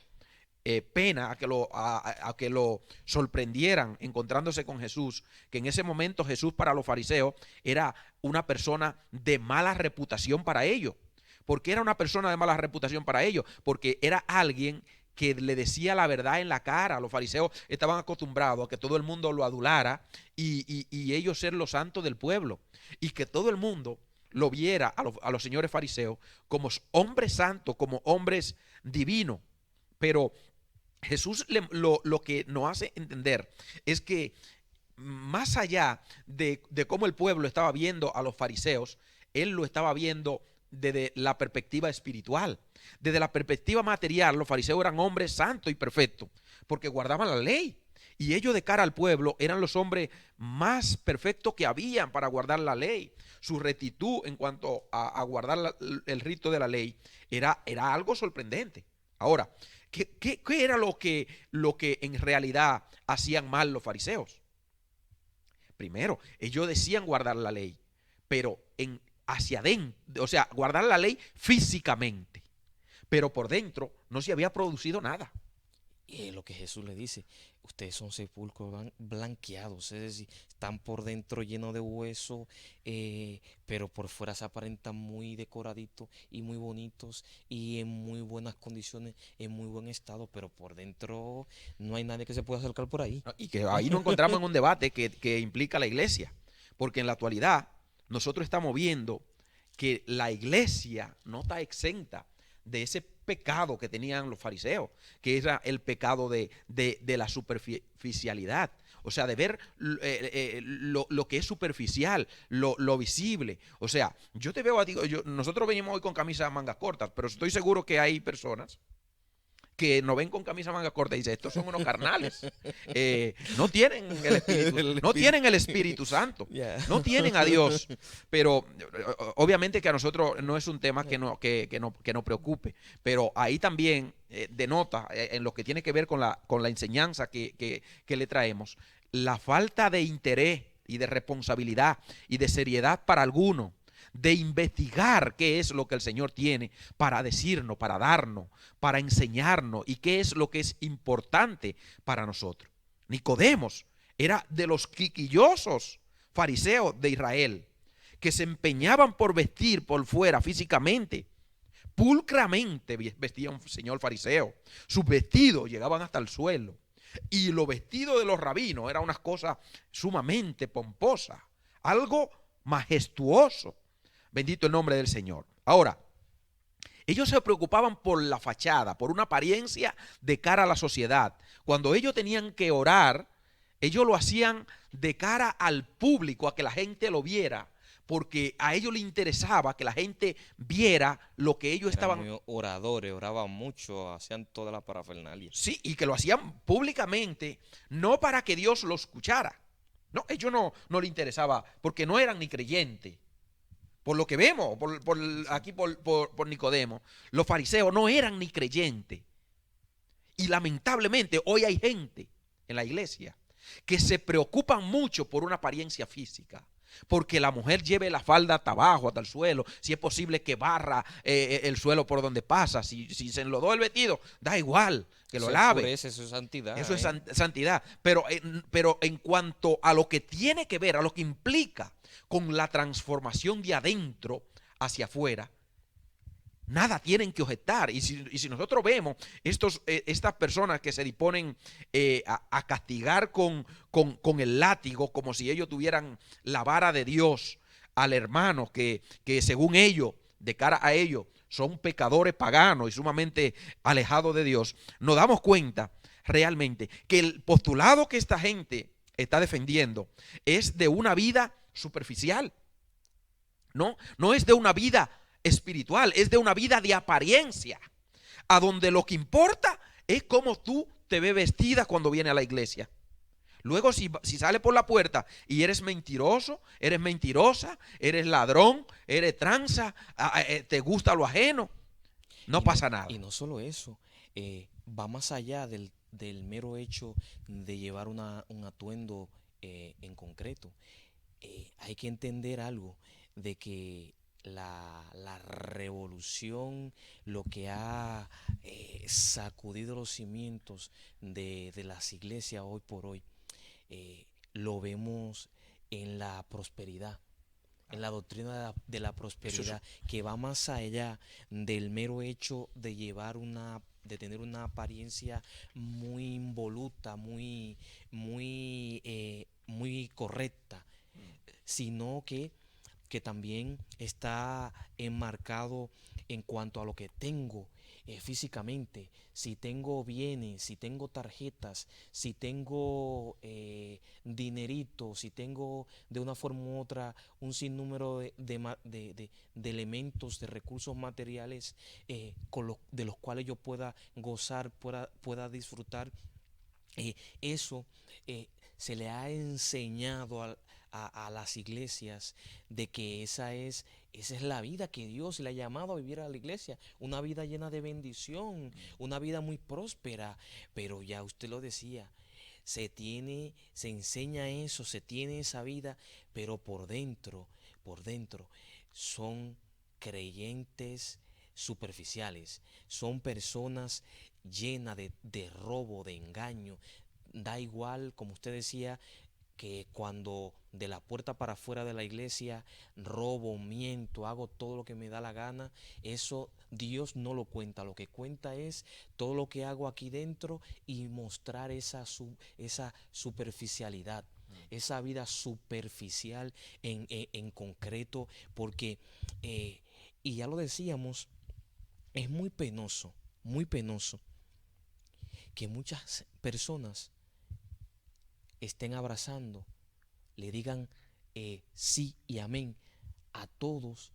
pena a que lo sorprendieran encontrándose con Jesús, que en ese momento Jesús para los fariseos era una persona de mala reputación para ellos. ¿Por qué era una persona de mala reputación para ellos? Porque era alguien que le decía la verdad en la cara. Los fariseos estaban acostumbrados a que todo el mundo lo adulara y ellos ser los santos del pueblo, y que todo el mundo lo viera a los señores fariseos como hombres santos, como hombres divinos. Pero Jesús lo que nos hace entender es que más allá de cómo el pueblo estaba viendo a los fariseos, él lo estaba viendo desde la perspectiva espiritual. Desde la perspectiva material, los fariseos eran hombres santos y perfectos porque guardaban la ley. Y ellos, de cara al pueblo, eran los hombres más perfectos que habían para guardar la ley. Su rectitud en cuanto a guardar el rito de la ley era algo sorprendente. Ahora, ¿qué era lo que en realidad hacían mal los fariseos? Primero, ellos decían guardar la ley, pero hacia adentro, o sea, guardar la ley físicamente, pero por dentro no se había producido nada. Y es lo que Jesús le dice, ustedes son sepulcros blanqueados, es decir, están por dentro llenos de hueso, pero por fuera se aparentan muy decoraditos y muy bonitos y en muy buenas condiciones, en muy buen estado, pero por dentro no hay nadie que se pueda acercar por ahí. Y que ahí nos encontramos en un debate que implica la iglesia, porque en la actualidad nosotros estamos viendo que la iglesia no está exenta de ese pecado que tenían los fariseos, que era el pecado de la superficialidad, o sea, de ver lo que es superficial, lo visible. O sea, yo te veo a ti, nosotros venimos hoy con camisas mangas cortas, pero estoy seguro que hay personas que nos ven con camisa manga corta y dicen, estos son unos carnales, no tienen el Espíritu Santo, no tienen a Dios. Pero obviamente que a nosotros no es un tema que nos preocupe, pero ahí también denota en lo que tiene que ver con la enseñanza que le traemos, la falta de interés y de responsabilidad y de seriedad para algunos, de investigar qué es lo que el Señor tiene para decirnos, para darnos, para enseñarnos, y qué es lo que es importante para nosotros. Nicodemos era de los quisquillosos fariseos de Israel, que se empeñaban por vestir por fuera físicamente, pulcramente vestía un señor fariseo. Sus vestidos llegaban hasta el suelo, y los vestidos de los rabinos eran unas cosas sumamente pomposas, algo majestuoso. Bendito el nombre del Señor. Ahora, ellos se preocupaban por la fachada, por una apariencia de cara a la sociedad. Cuando ellos tenían que orar, ellos lo hacían de cara al público, a que la gente lo viera, porque a ellos les interesaba que la gente viera lo que ellos estaban. Muy oradores, oraban mucho, hacían toda la parafernalia. Sí, y que lo hacían públicamente, no para que Dios lo escuchara. No, ellos no les interesaba, porque no eran ni creyentes. Por lo que vemos, aquí por Nicodemo, los fariseos no eran ni creyentes. Y lamentablemente hoy hay gente en la iglesia que se preocupan mucho por una apariencia física. Porque la mujer lleve la falda hasta abajo, hasta el suelo. Si es posible que barra el suelo por donde pasa. Si se enlodó el vestido, da igual, que lo lave. Eso es santidad. Eso es santidad. Pero en cuanto a lo que tiene que ver, a lo que implica con la transformación de adentro hacia afuera, nada tienen que objetar. Y si nosotros vemos estas personas que se disponen a castigar con el látigo, como si ellos tuvieran la vara de Dios al hermano, que según ellos, de cara a ellos, son pecadores paganos y sumamente alejados de Dios, nos damos cuenta realmente que el postulado que esta gente está defendiendo es de una vida superficial. No es de una vida espiritual, es de una vida de apariencia, a donde lo que importa es cómo tú te ves vestida cuando vienes a la iglesia. Luego si sales por la puerta y eres mentiroso, eres mentirosa, eres ladrón, eres tranza, te gusta lo ajeno, no pasa nada. Y no solo eso, va más allá del mero hecho de llevar un atuendo en concreto. Hay que entender algo de que la revolución, lo que ha sacudido los cimientos de las iglesias hoy por hoy, lo vemos en la prosperidad, en la doctrina de la prosperidad, que va más allá del mero hecho de de tener una apariencia muy involuta, muy correcta, sino que también está enmarcado en cuanto a lo que tengo físicamente. Si tengo bienes, si tengo tarjetas, si tengo dinerito, si tengo de una forma u otra un sinnúmero de elementos, de recursos materiales de los cuales yo pueda gozar, pueda disfrutar. Eso se le ha enseñado a las iglesias de que esa es la vida que Dios le ha llamado a vivir a la iglesia, una vida llena de bendición, una vida muy próspera. Pero ya usted lo decía, se enseña eso, se tiene esa vida, pero por dentro son creyentes superficiales, son personas llenas de robo, de engaño. Da igual, como usted decía, que cuando de la puerta para afuera de la iglesia robo, miento, hago todo lo que me da la gana, eso Dios no lo cuenta. Lo que cuenta es todo lo que hago aquí dentro y mostrar esa superficialidad, esa vida superficial en concreto, porque, y ya lo decíamos, es muy penoso que muchas personas estén abrazando, le digan sí y amén a todos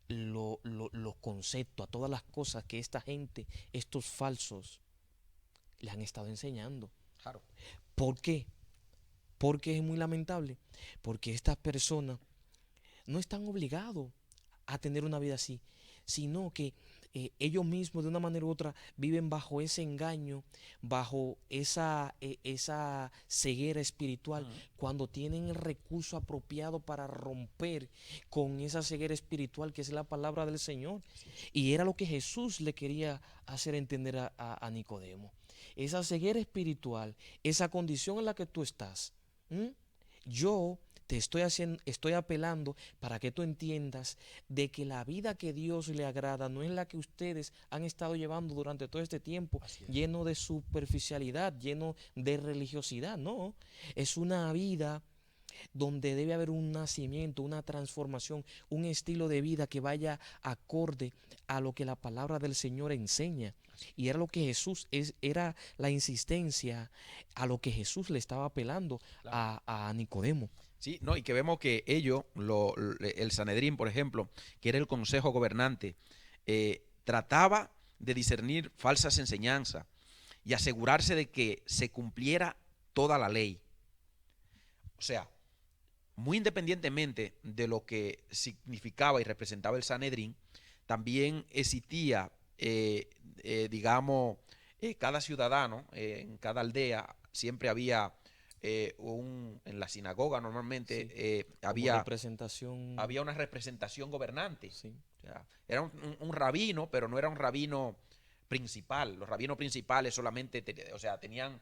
los conceptos, a todas las cosas que esta gente, estos falsos, le han estado enseñando. Claro. ¿Por qué? Porque es muy lamentable, porque estas personas no están obligados a tener una vida así, sino que ellos mismos de una manera u otra viven bajo ese engaño, bajo esa ceguera espiritual, cuando tienen el recurso apropiado para romper con esa ceguera espiritual que es la palabra del Señor. Y era lo que Jesús le quería hacer entender a Nicodemo. Esa ceguera espiritual, esa condición en la que tú estás, yo te estoy apelando para que tú entiendas de que la vida que Dios le agrada no es la que ustedes han estado llevando durante todo este tiempo, lleno de superficialidad, lleno de religiosidad. No, es una vida donde debe haber un nacimiento, una transformación, un estilo de vida que vaya acorde a lo que la palabra del Señor enseña. Y era lo que era la insistencia a lo que Jesús le estaba apelando a Nicodemo. Sí, no, y que vemos que ellos, el Sanedrín, por ejemplo, que era el consejo gobernante, trataba de discernir falsas enseñanzas y asegurarse de que se cumpliera toda la ley. O sea, muy independientemente de lo que significaba y representaba el Sanedrín, también existía, digamos, cada ciudadano, en cada aldea, siempre había en la sinagoga normalmente Sí, como representación, había una representación gobernante. sí, O sea, era un rabino, pero no era un rabino principal. Los rabinos principales solamente, o sea, tenían,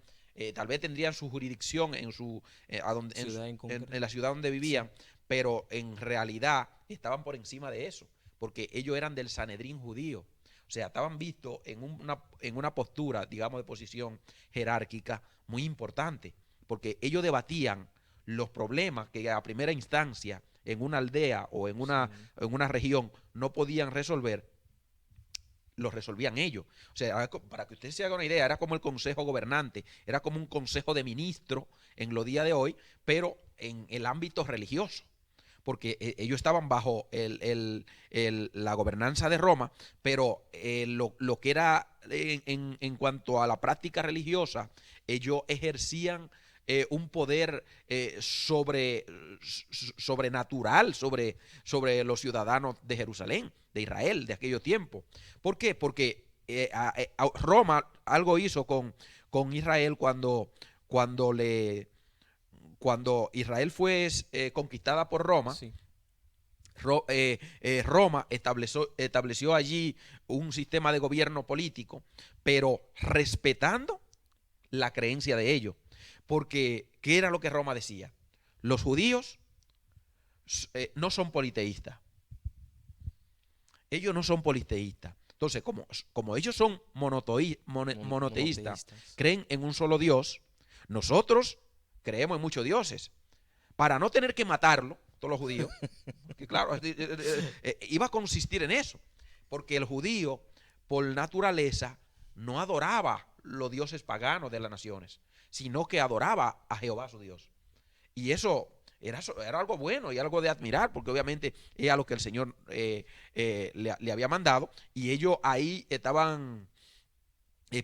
tal vez tendrían su jurisdicción ciudad en en la concreto. ciudad donde Sí, vivían, pero en realidad estaban por encima de eso, porque ellos eran del Sanedrín judío. O sea, estaban vistos en una postura, digamos, de posición jerárquica muy importante, porque ellos debatían los problemas que a primera instancia en una aldea o sí, en una región no podían resolver, los resolvían ellos. O sea, para que usted se haga una idea, era como el consejo gobernante, era como un consejo de ministros en los días de hoy, pero en el ámbito religioso, porque ellos estaban bajo la gobernanza de Roma, pero lo que era en cuanto a la práctica religiosa, ellos ejercían un poder sobrenatural sobre los ciudadanos de Jerusalén, de Israel, de aquellos tiempos. ¿Por qué? Porque Roma algo hizo con Israel cuando, le, cuando Israel fue conquistada por Roma. sí. Roma estableció allí un sistema de gobierno político, pero respetando la creencia de ellos. Porque, ¿qué era lo que Roma decía? Los judíos no son politeístas. Ellos no son politeístas. Entonces, como ellos son monoteístas, Monoteístas. creen en un solo Dios, nosotros creemos en muchos dioses. Para no tener que matarlo, todos los judíos, que claro, iba a consistir en eso, porque el judío, por naturaleza, no adoraba los dioses paganos de las naciones, sino que adoraba a Jehová su Dios. Y eso era algo bueno y algo de admirar, porque obviamente era lo que el Señor le había mandado, y ellos ahí estaban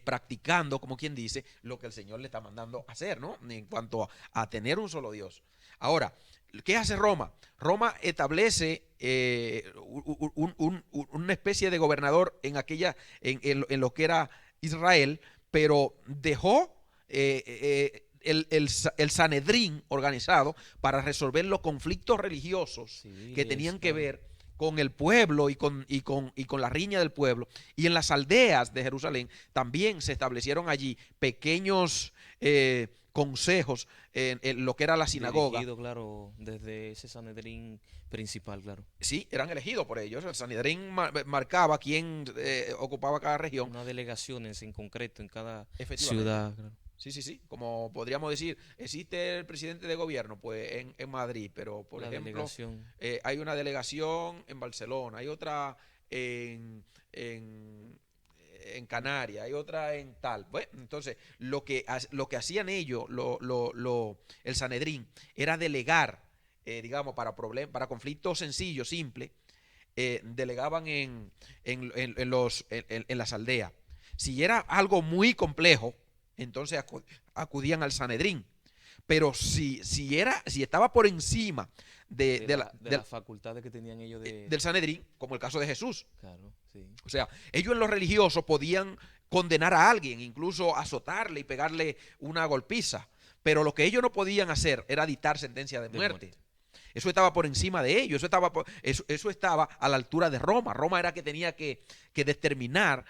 practicando, como quien dice, lo que el Señor le está mandando hacer, ¿no? En cuanto a tener un solo Dios. Ahora, ¿qué hace Roma? Roma establece una especie de gobernador en lo que era Israel, pero dejó el Sanedrín organizado para resolver los conflictos religiosos que Civiles, tenían que claro. ver con el pueblo y con la riña del pueblo. Y en las aldeas de Jerusalén también se establecieron allí pequeños consejos en lo que era la sinagoga. Dirigido, claro, desde ese Sanedrín principal, claro. Sí, eran elegidos por ellos. El Sanedrín marcaba quién ocupaba cada región. Una delegaciones en concreto en cada Efectivamente. ciudad, claro. Sí, sí, sí. Como podríamos decir, existe el presidente de gobierno pues en Madrid, pero por La ejemplo, delegación. hay una delegación en Barcelona, hay otra en, en, en Canarias, hay otra en tal. Bueno, entonces, lo que hacían ellos, el Sanedrín, era delegar, digamos, para conflictos sencillos, simples, delegaban en las aldeas. Si era algo muy complejo, entonces acudían al Sanedrín. Pero si estaba por encima De las facultades que tenían ellos de... del Sanedrín, como el caso de Jesús, Claro, sí. o sea, ellos en lo religioso podían condenar a alguien, incluso azotarle y pegarle una golpiza, pero lo que ellos no podían hacer era dictar sentencia de De muerte. muerte. Eso estaba por encima de ellos, eso estaba a la altura de Roma. Roma era que tenía que determinar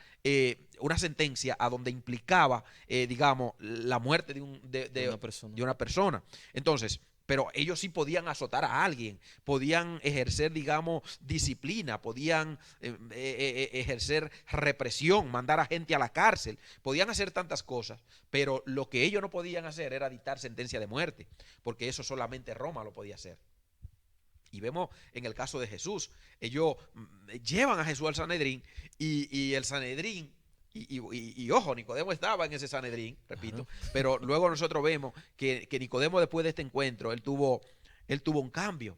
una sentencia a donde implicaba, digamos, la muerte De una persona. de una persona. Entonces, pero ellos sí podían azotar a alguien, podían ejercer, digamos, disciplina, podían ejercer represión, mandar a gente a la cárcel, podían hacer tantas cosas, pero lo que ellos no podían hacer era dictar sentencia de muerte, porque eso solamente Roma lo podía hacer. Y vemos en el caso de Jesús, ellos llevan a Jesús al Sanedrín y el Sanedrín, ojo, Nicodemo estaba en ese Sanedrín, repito, Claro. pero luego nosotros vemos que Nicodemo después de este encuentro, él tuvo un cambio.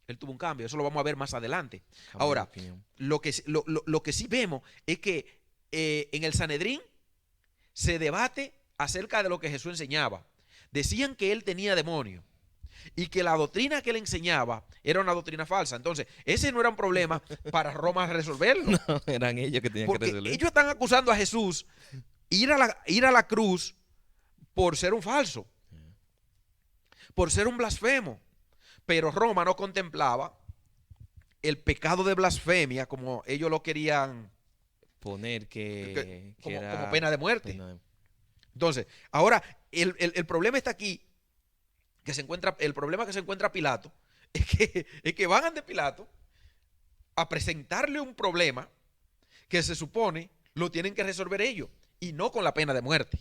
Él tuvo un cambio, eso lo vamos a ver más adelante. Cambio de Ahora, opinión. lo que sí vemos es que en el Sanedrín se debate acerca de lo que Jesús enseñaba. Decían que él tenía demonios. y que la doctrina que él enseñaba era una doctrina falsa. Entonces, ese no era un problema para Roma resolverlo. No, eran ellos que tenían que Porque resolver. ellos están acusando a Jesús ir a la cruz por ser un falso, por ser un blasfemo. Pero Roma no contemplaba el pecado de blasfemia como ellos lo querían Poner que como era pena de muerte. pena de- Entonces, ahora el problema está aquí, el problema que se encuentra Pilato es que van ante Pilato a presentarle un problema que se supone lo tienen que resolver ellos y no con la pena de muerte.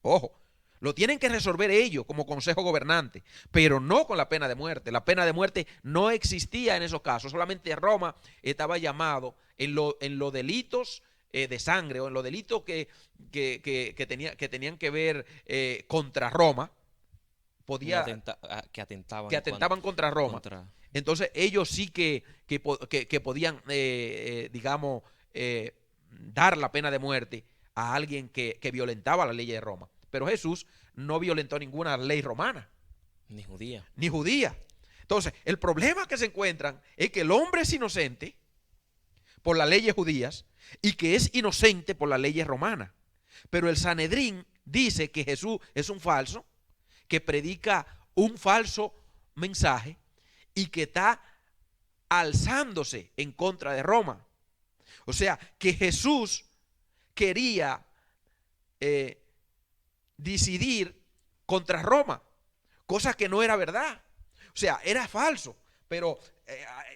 Ojo, lo tienen que resolver ellos como consejo gobernante, pero no con la pena de muerte. La pena de muerte no existía en esos casos, solamente Roma estaba llamado en los delitos de sangre o en los delitos que tenían que ver contra Roma, que atentaban que atentaban contra Roma. contra Entonces ellos sí que podían, digamos, dar la pena de muerte a alguien que violentaba la ley de Roma. Pero Jesús no violentó ninguna ley romana, ni judía. ni judía. Entonces, el problema que se encuentran es que el hombre es inocente por las leyes judías y que es inocente por las leyes romanas. Pero el Sanedrín dice que Jesús es un falso, que predica un falso mensaje y que está alzándose en contra de Roma. O sea, que Jesús quería decidir contra Roma, cosa que no era verdad. O sea, era falso, pero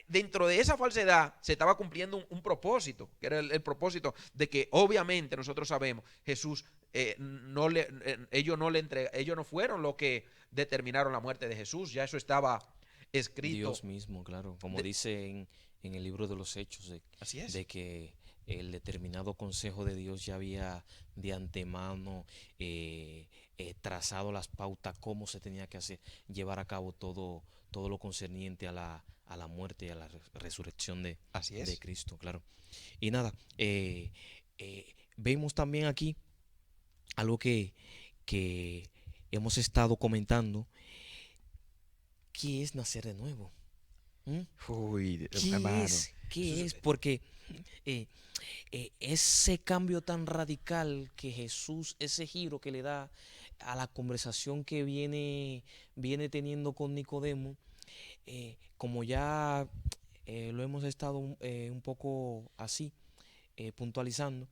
dentro de esa falsedad se estaba cumpliendo un propósito, que era el propósito de que obviamente nosotros sabemos, Jesús ellos no fueron los que determinaron la muerte de Jesús, ya eso estaba escrito. Dios mismo, claro, como dice en el libro de los Hechos, Así es. de que el determinado consejo de Dios ya había de antemano trazado las pautas, cómo se tenía que llevar a cabo todo lo concerniente a la muerte y a la resurrección Así es. de Cristo, claro. Y nada, vemos también aquí algo que hemos estado comentando, que es nacer de nuevo. Uy, ¿Qué hermano. es? ¿Qué es? Porque ese cambio tan radical que Jesús, ese giro que le da a la conversación que viene teniendo con Nicodemo, como ya lo hemos estado un poco así puntualizando,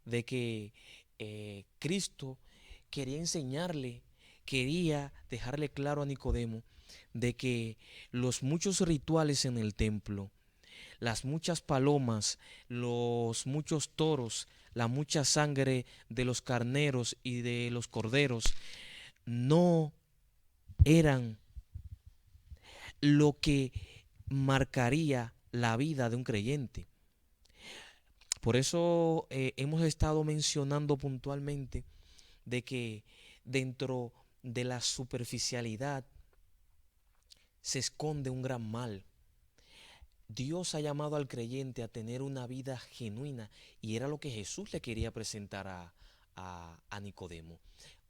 de que Cristo quería enseñarle, quería dejarle claro a Nicodemo de que los muchos rituales en el templo, las muchas palomas, los muchos toros, la mucha sangre de los carneros y de los corderos no eran lo que marcaría la vida de un creyente. Por eso hemos estado mencionando puntualmente de que dentro de la superficialidad se esconde un gran mal. Dios ha llamado al creyente a tener una vida genuina y era lo que Jesús le quería presentar a Nicodemo,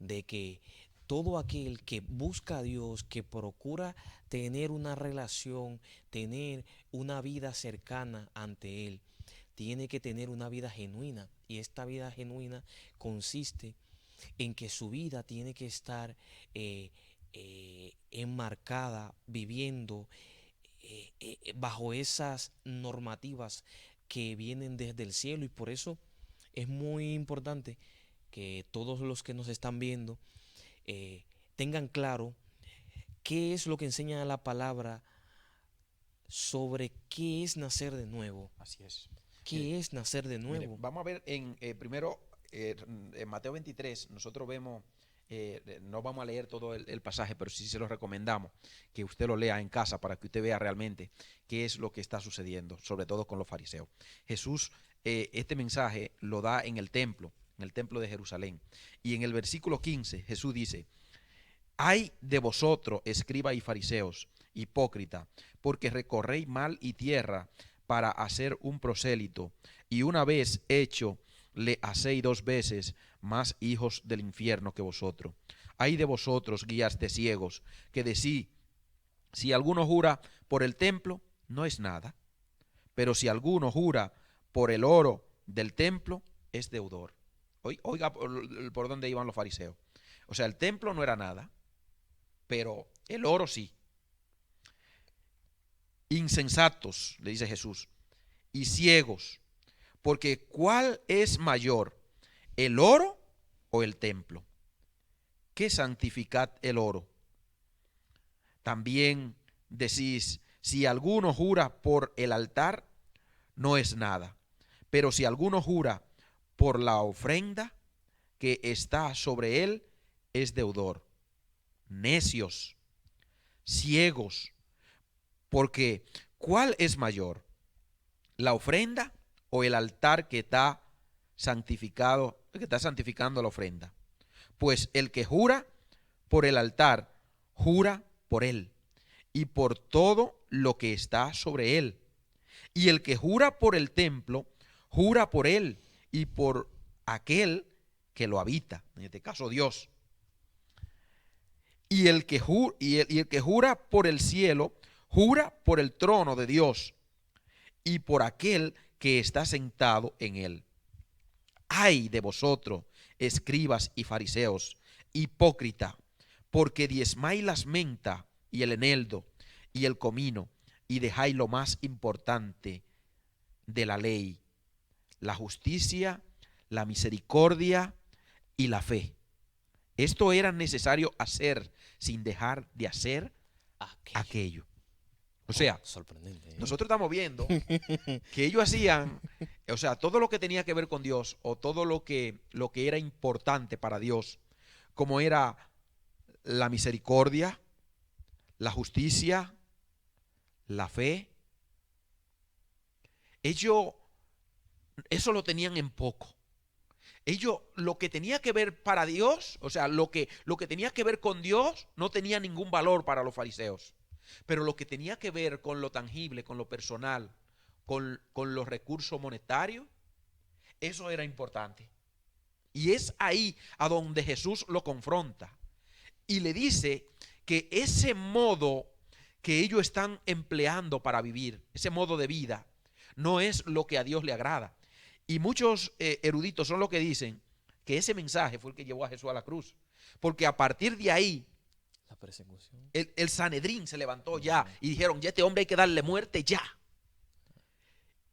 de que todo aquel que busca a Dios, que procura tener una relación, tener una vida cercana ante Él, tiene que tener una vida genuina, y esta vida genuina consiste en que su vida tiene que estar enmarcada, viviendo bajo esas normativas que vienen desde el cielo. Y por eso es muy importante que todos los que nos están viendo tengan claro qué es lo que enseña la palabra sobre qué es nacer de nuevo. Así es. ¿Qué es nacer de nuevo? Mire, vamos a ver primero en Mateo 23, nosotros vemos, no vamos a leer todo el pasaje, pero sí se lo recomendamos que usted lo lea en casa para que usted vea realmente qué es lo que está sucediendo, sobre todo con los fariseos. Jesús este mensaje lo da en el templo de Jerusalén, y en el versículo 15 Jesús dice: ay de vosotros, escribas y fariseos, hipócrita, porque recorréis mar y tierra para hacer un prosélito, y una vez hecho le hacéis 2 veces más hijos del infierno que vosotros. Ay de vosotros, guías de ciegos, que decís, si alguno jura por el templo, no es nada, pero si alguno jura por el oro del templo, es deudor. Oiga por dónde iban los fariseos. O sea, el templo no era nada, pero el oro sí. Insensatos, le dice Jesús, y ciegos, porque ¿cuál es mayor, el oro o el templo? ¿Qué santificad el oro? También decís, si alguno jura por el altar, no es nada, pero si alguno jura por la ofrenda que está sobre él, es deudor. Necios, ciegos, porque ¿cuál es mayor, la ofrenda o el altar que está santificando la ofrenda? Pues el que jura por el altar, jura por él y por todo lo que está sobre él. Y el que jura por el templo, jura por él y por aquel que lo habita, en este caso Dios. Y el que jura por el cielo, jura por el trono de Dios y por aquel que está sentado en él. Ay de vosotros, escribas y fariseos, hipócrita, porque diezmáis las menta y el eneldo y el comino, y dejáis lo más importante de la ley, la justicia, la misericordia y la fe. Esto era necesario hacer sin dejar de hacer aquello. O sea, sorprendente, ¿eh? nosotros estamos viendo que ellos hacían, o sea, todo lo que tenía que ver con Dios o todo lo que era importante para Dios, como era la misericordia, la justicia, la fe, ellos eso lo tenían en poco. Ellos lo que tenía que ver para Dios, o sea, lo que tenía que ver con Dios no tenía ningún valor para los fariseos. Pero lo que tenía que ver con lo tangible, con lo personal, con los recursos monetarios, eso era importante. Y es ahí a donde Jesús lo confronta. Y le dice que ese modo que ellos están empleando para vivir, ese modo de vida, no es lo que a Dios le agrada. Y muchos eruditos son los que dicen que ese mensaje fue el que llevó a Jesús a la cruz. Porque a partir de ahí, la persecución, el Sanedrín se levantó ya y dijeron, ya este hombre hay que darle muerte ya.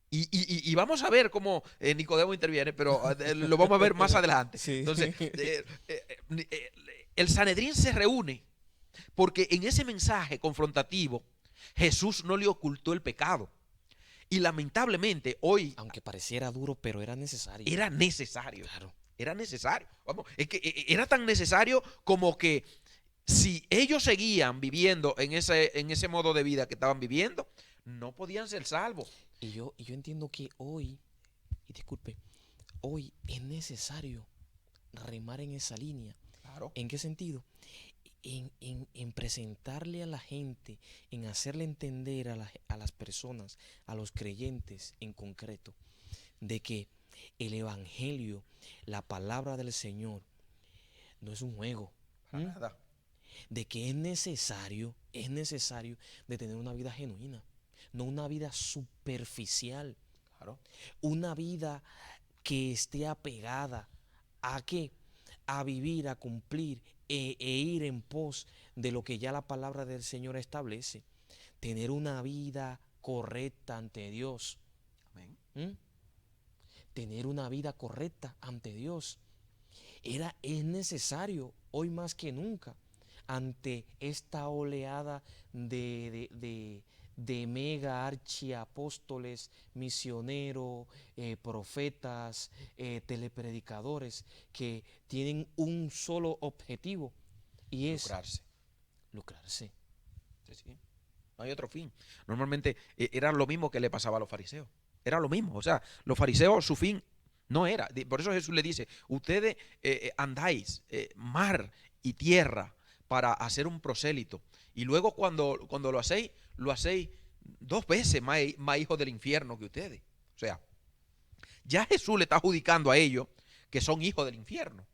Y vamos a ver cómo Nicodemo interviene, pero lo vamos a ver más adelante. sí. Entonces, el Sanedrín se reúne porque en ese mensaje confrontativo Jesús no le ocultó el pecado. Y lamentablemente hoy, aunque pareciera duro, pero era necesario. Era necesario. Claro. Era necesario. Vamos, es que era tan necesario como que si ellos seguían viviendo en ese modo de vida que estaban viviendo, no podían ser salvos. Y yo entiendo que hoy, y disculpe, hoy es necesario remar en esa línea. Claro. ¿En qué sentido? En presentarle a la gente, en hacerle entender a las personas, a los creyentes en concreto, de que el evangelio, la palabra del Señor, no es un juego. Para nada. De que es necesario de tener una vida genuina, no una vida superficial. Claro. Una vida que esté apegada a qué, a vivir, a cumplir e ir en pos de lo que ya la palabra del Señor establece. Tener una vida correcta ante Dios. Amén. Tener una vida correcta ante Dios. Es necesario hoy más que nunca ante esta oleada de mega archiapóstoles, misioneros, profetas, telepredicadores que tienen un solo objetivo y es lucrarse. Sí. No hay otro fin. Normalmente era lo mismo que le pasaba a los fariseos. Era lo mismo. O sea, los fariseos, su fin no era. Por eso Jesús le dice, ustedes andáis mar y tierra para hacer un prosélito. Y luego cuando lo hacéis 2 veces más hijos del infierno que ustedes. O sea, ya Jesús le está adjudicando a ellos que son hijos del infierno.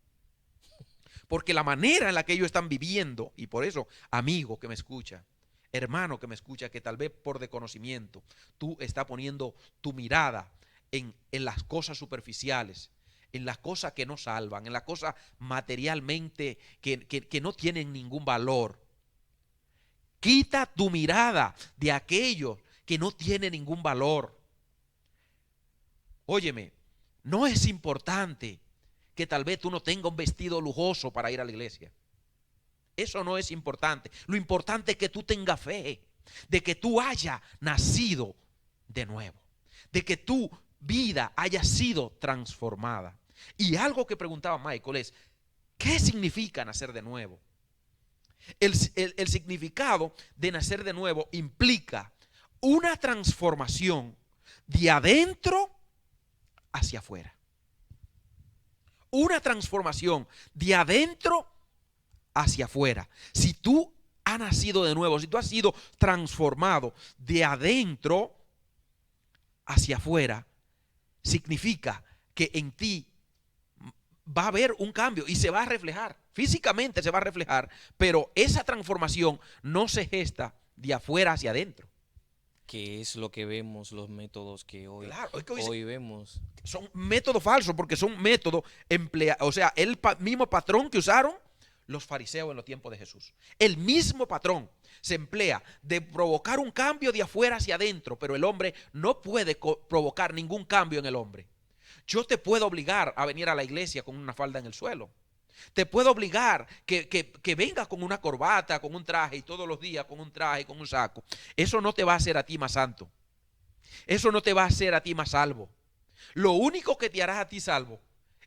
Porque la manera en la que ellos están viviendo, y por eso, amigo que me escucha, hermano que me escucha, que tal vez por desconocimiento tú estás poniendo tu mirada en las cosas superficiales, en las cosas que no salvan, en las cosas materialmente que no tienen ningún valor. Quita tu mirada de aquello que no tiene ningún valor. Óyeme, no es importante que tal vez tú no tengas un vestido lujoso para ir a la iglesia. Eso no es importante. Lo importante es que tú tengas fe, de que tú hayas nacido de nuevo, de que tu vida haya sido transformada. Y algo que preguntaba Michael es, ¿qué significa nacer de nuevo? El significado de nacer de nuevo implica una transformación de adentro hacia afuera. Una transformación de adentro hacia afuera. Si tú has nacido de nuevo, si tú has sido transformado de adentro hacia afuera, significa que en ti va a haber un cambio y se va a reflejar. Físicamente se va a reflejar, pero esa transformación no se gesta de afuera hacia adentro. Que es lo que vemos, los métodos que hoy, Claro, es que hoy vemos. son métodos falsos porque son métodos empleados, o sea, el mismo patrón que usaron los fariseos en los tiempos de Jesús. El mismo patrón se emplea de provocar un cambio de afuera hacia adentro, pero el hombre no puede provocar ningún cambio en el hombre. Yo te puedo obligar a venir a la iglesia con una falda en el suelo. Te puedo obligar que vengas con una corbata, con un traje y todos los días con un traje, con un saco. Eso no te va a hacer a ti más santo. Eso no te va a hacer a ti más salvo. Lo único que te hará a ti salvo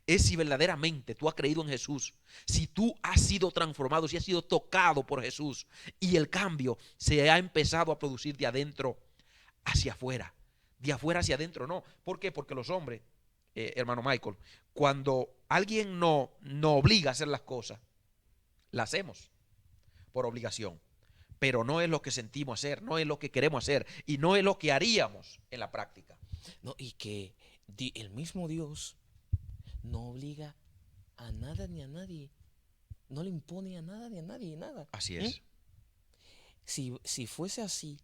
es si verdaderamente tú has creído en Jesús, si tú has sido transformado, si has sido tocado por Jesús y el cambio se ha empezado a producir de adentro hacia afuera. De afuera hacia adentro no. ¿Por qué? Porque los hombres, hermano Michael, cuando alguien nos obliga a hacer las cosas, las hacemos por obligación. Pero no es lo que sentimos hacer, no es lo que queremos hacer y no es lo que haríamos en la práctica. No, y que el mismo Dios no obliga a nada ni a nadie. No le impone a nada ni a nadie nada. Así es. Si fuese así,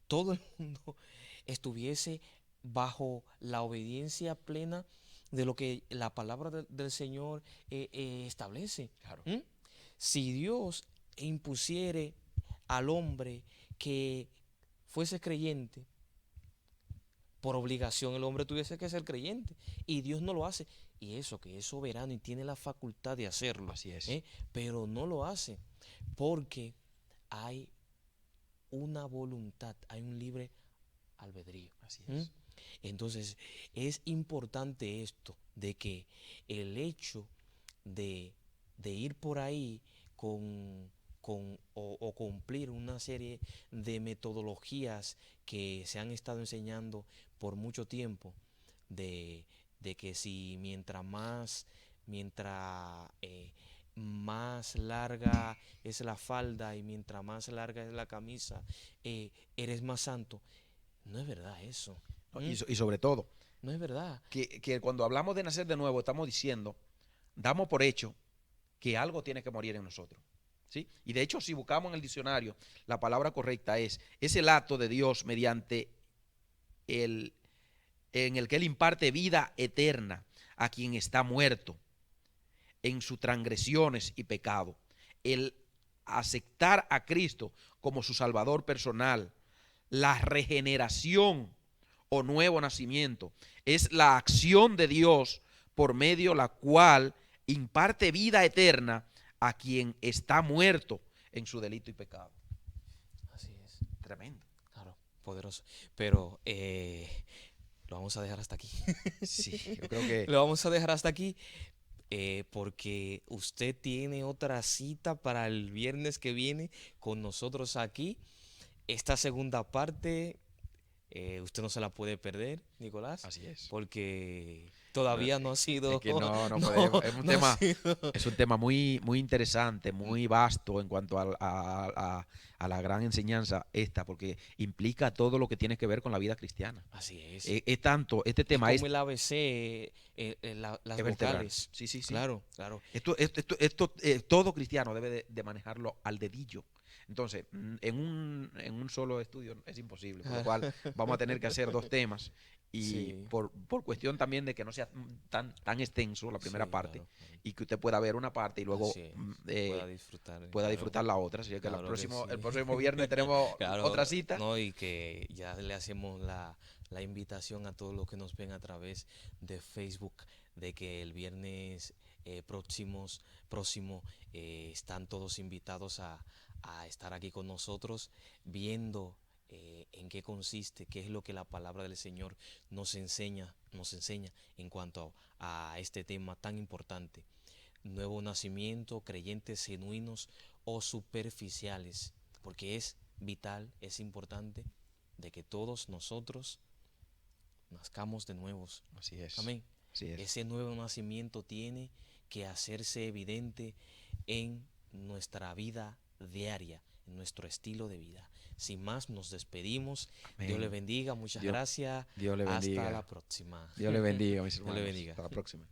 todo el mundo estuviese bajo la obediencia plena de lo que la palabra del Señor establece. Claro. Si Dios impusiere al hombre que fuese creyente, por obligación el hombre tuviese que ser creyente, y Dios no lo hace, y eso que es soberano y tiene la facultad de hacerlo. Así es. Pero no lo hace porque hay una voluntad, hay un libre albedrío. Así es. Entonces es importante esto, de que el hecho de ir por ahí o cumplir una serie de metodologías que se han estado enseñando por mucho tiempo, de que si mientras más larga es la falda y mientras más larga es la camisa, eres más santo. No es verdad eso. Y sobre todo, no es verdad. Que cuando hablamos de nacer de nuevo, estamos diciendo, damos por hecho que algo tiene que morir en nosotros. ¿Sí? Y de hecho, si buscamos en el diccionario, la palabra correcta es el acto de Dios mediante en el que Él imparte vida eterna a quien está muerto en sus transgresiones y pecado. El aceptar a Cristo como su Salvador personal, la regeneración o nuevo nacimiento, es la acción de Dios por medio de la cual imparte vida eterna a quien está muerto en su delito y pecado. Así es. Tremendo. Claro, poderoso. Pero lo vamos a dejar hasta aquí. Sí, yo creo que lo vamos a dejar hasta aquí porque usted tiene otra cita para el viernes que viene con nosotros aquí. Esta segunda parte usted no se la puede perder, Nicolás. así es. Porque todavía no ha Es sido, que no no, podemos. no ha sido. Es un tema muy, muy interesante, muy vasto en cuanto a la gran enseñanza esta, porque implica todo lo que tiene que ver con la vida cristiana. Así es. Es tanto, este Es tema como el ABC, las es vertebral. vocales. Sí, sí, sí. Claro, claro. Todo cristiano debe de manejarlo al dedillo. Entonces, en un solo estudio es imposible, por lo cual vamos a tener que hacer dos temas y Sí, por cuestión también de que no sea tan extenso la primera sí, parte claro, claro. y que usted pueda ver una parte y luego Así es. Pueda disfrutar, pueda claro. disfrutar la otra. Así que Claro que sí. el próximo viernes tenemos otra Claro, cita. no, y que ya le hacemos la invitación a todos los que nos ven a través de Facebook, de que el viernes próximo están todos invitados a estar aquí con nosotros viendo en qué consiste, qué es lo que la palabra del Señor nos enseña en cuanto a este tema tan importante. Nuevo nacimiento, creyentes genuinos o superficiales, porque es vital, es importante de que todos nosotros nazcamos de nuevos. Así es. Amén. Así es. Ese nuevo nacimiento tiene que hacerse evidente en nuestra vida diaria, en nuestro estilo de vida. Sin más, nos despedimos. Dios le Amén. bendiga, muchas Dios, gracias. Dios le Hasta la bendiga. próxima. Dios le bendiga, mis Dios le hermanos. bendiga. Hasta la próxima.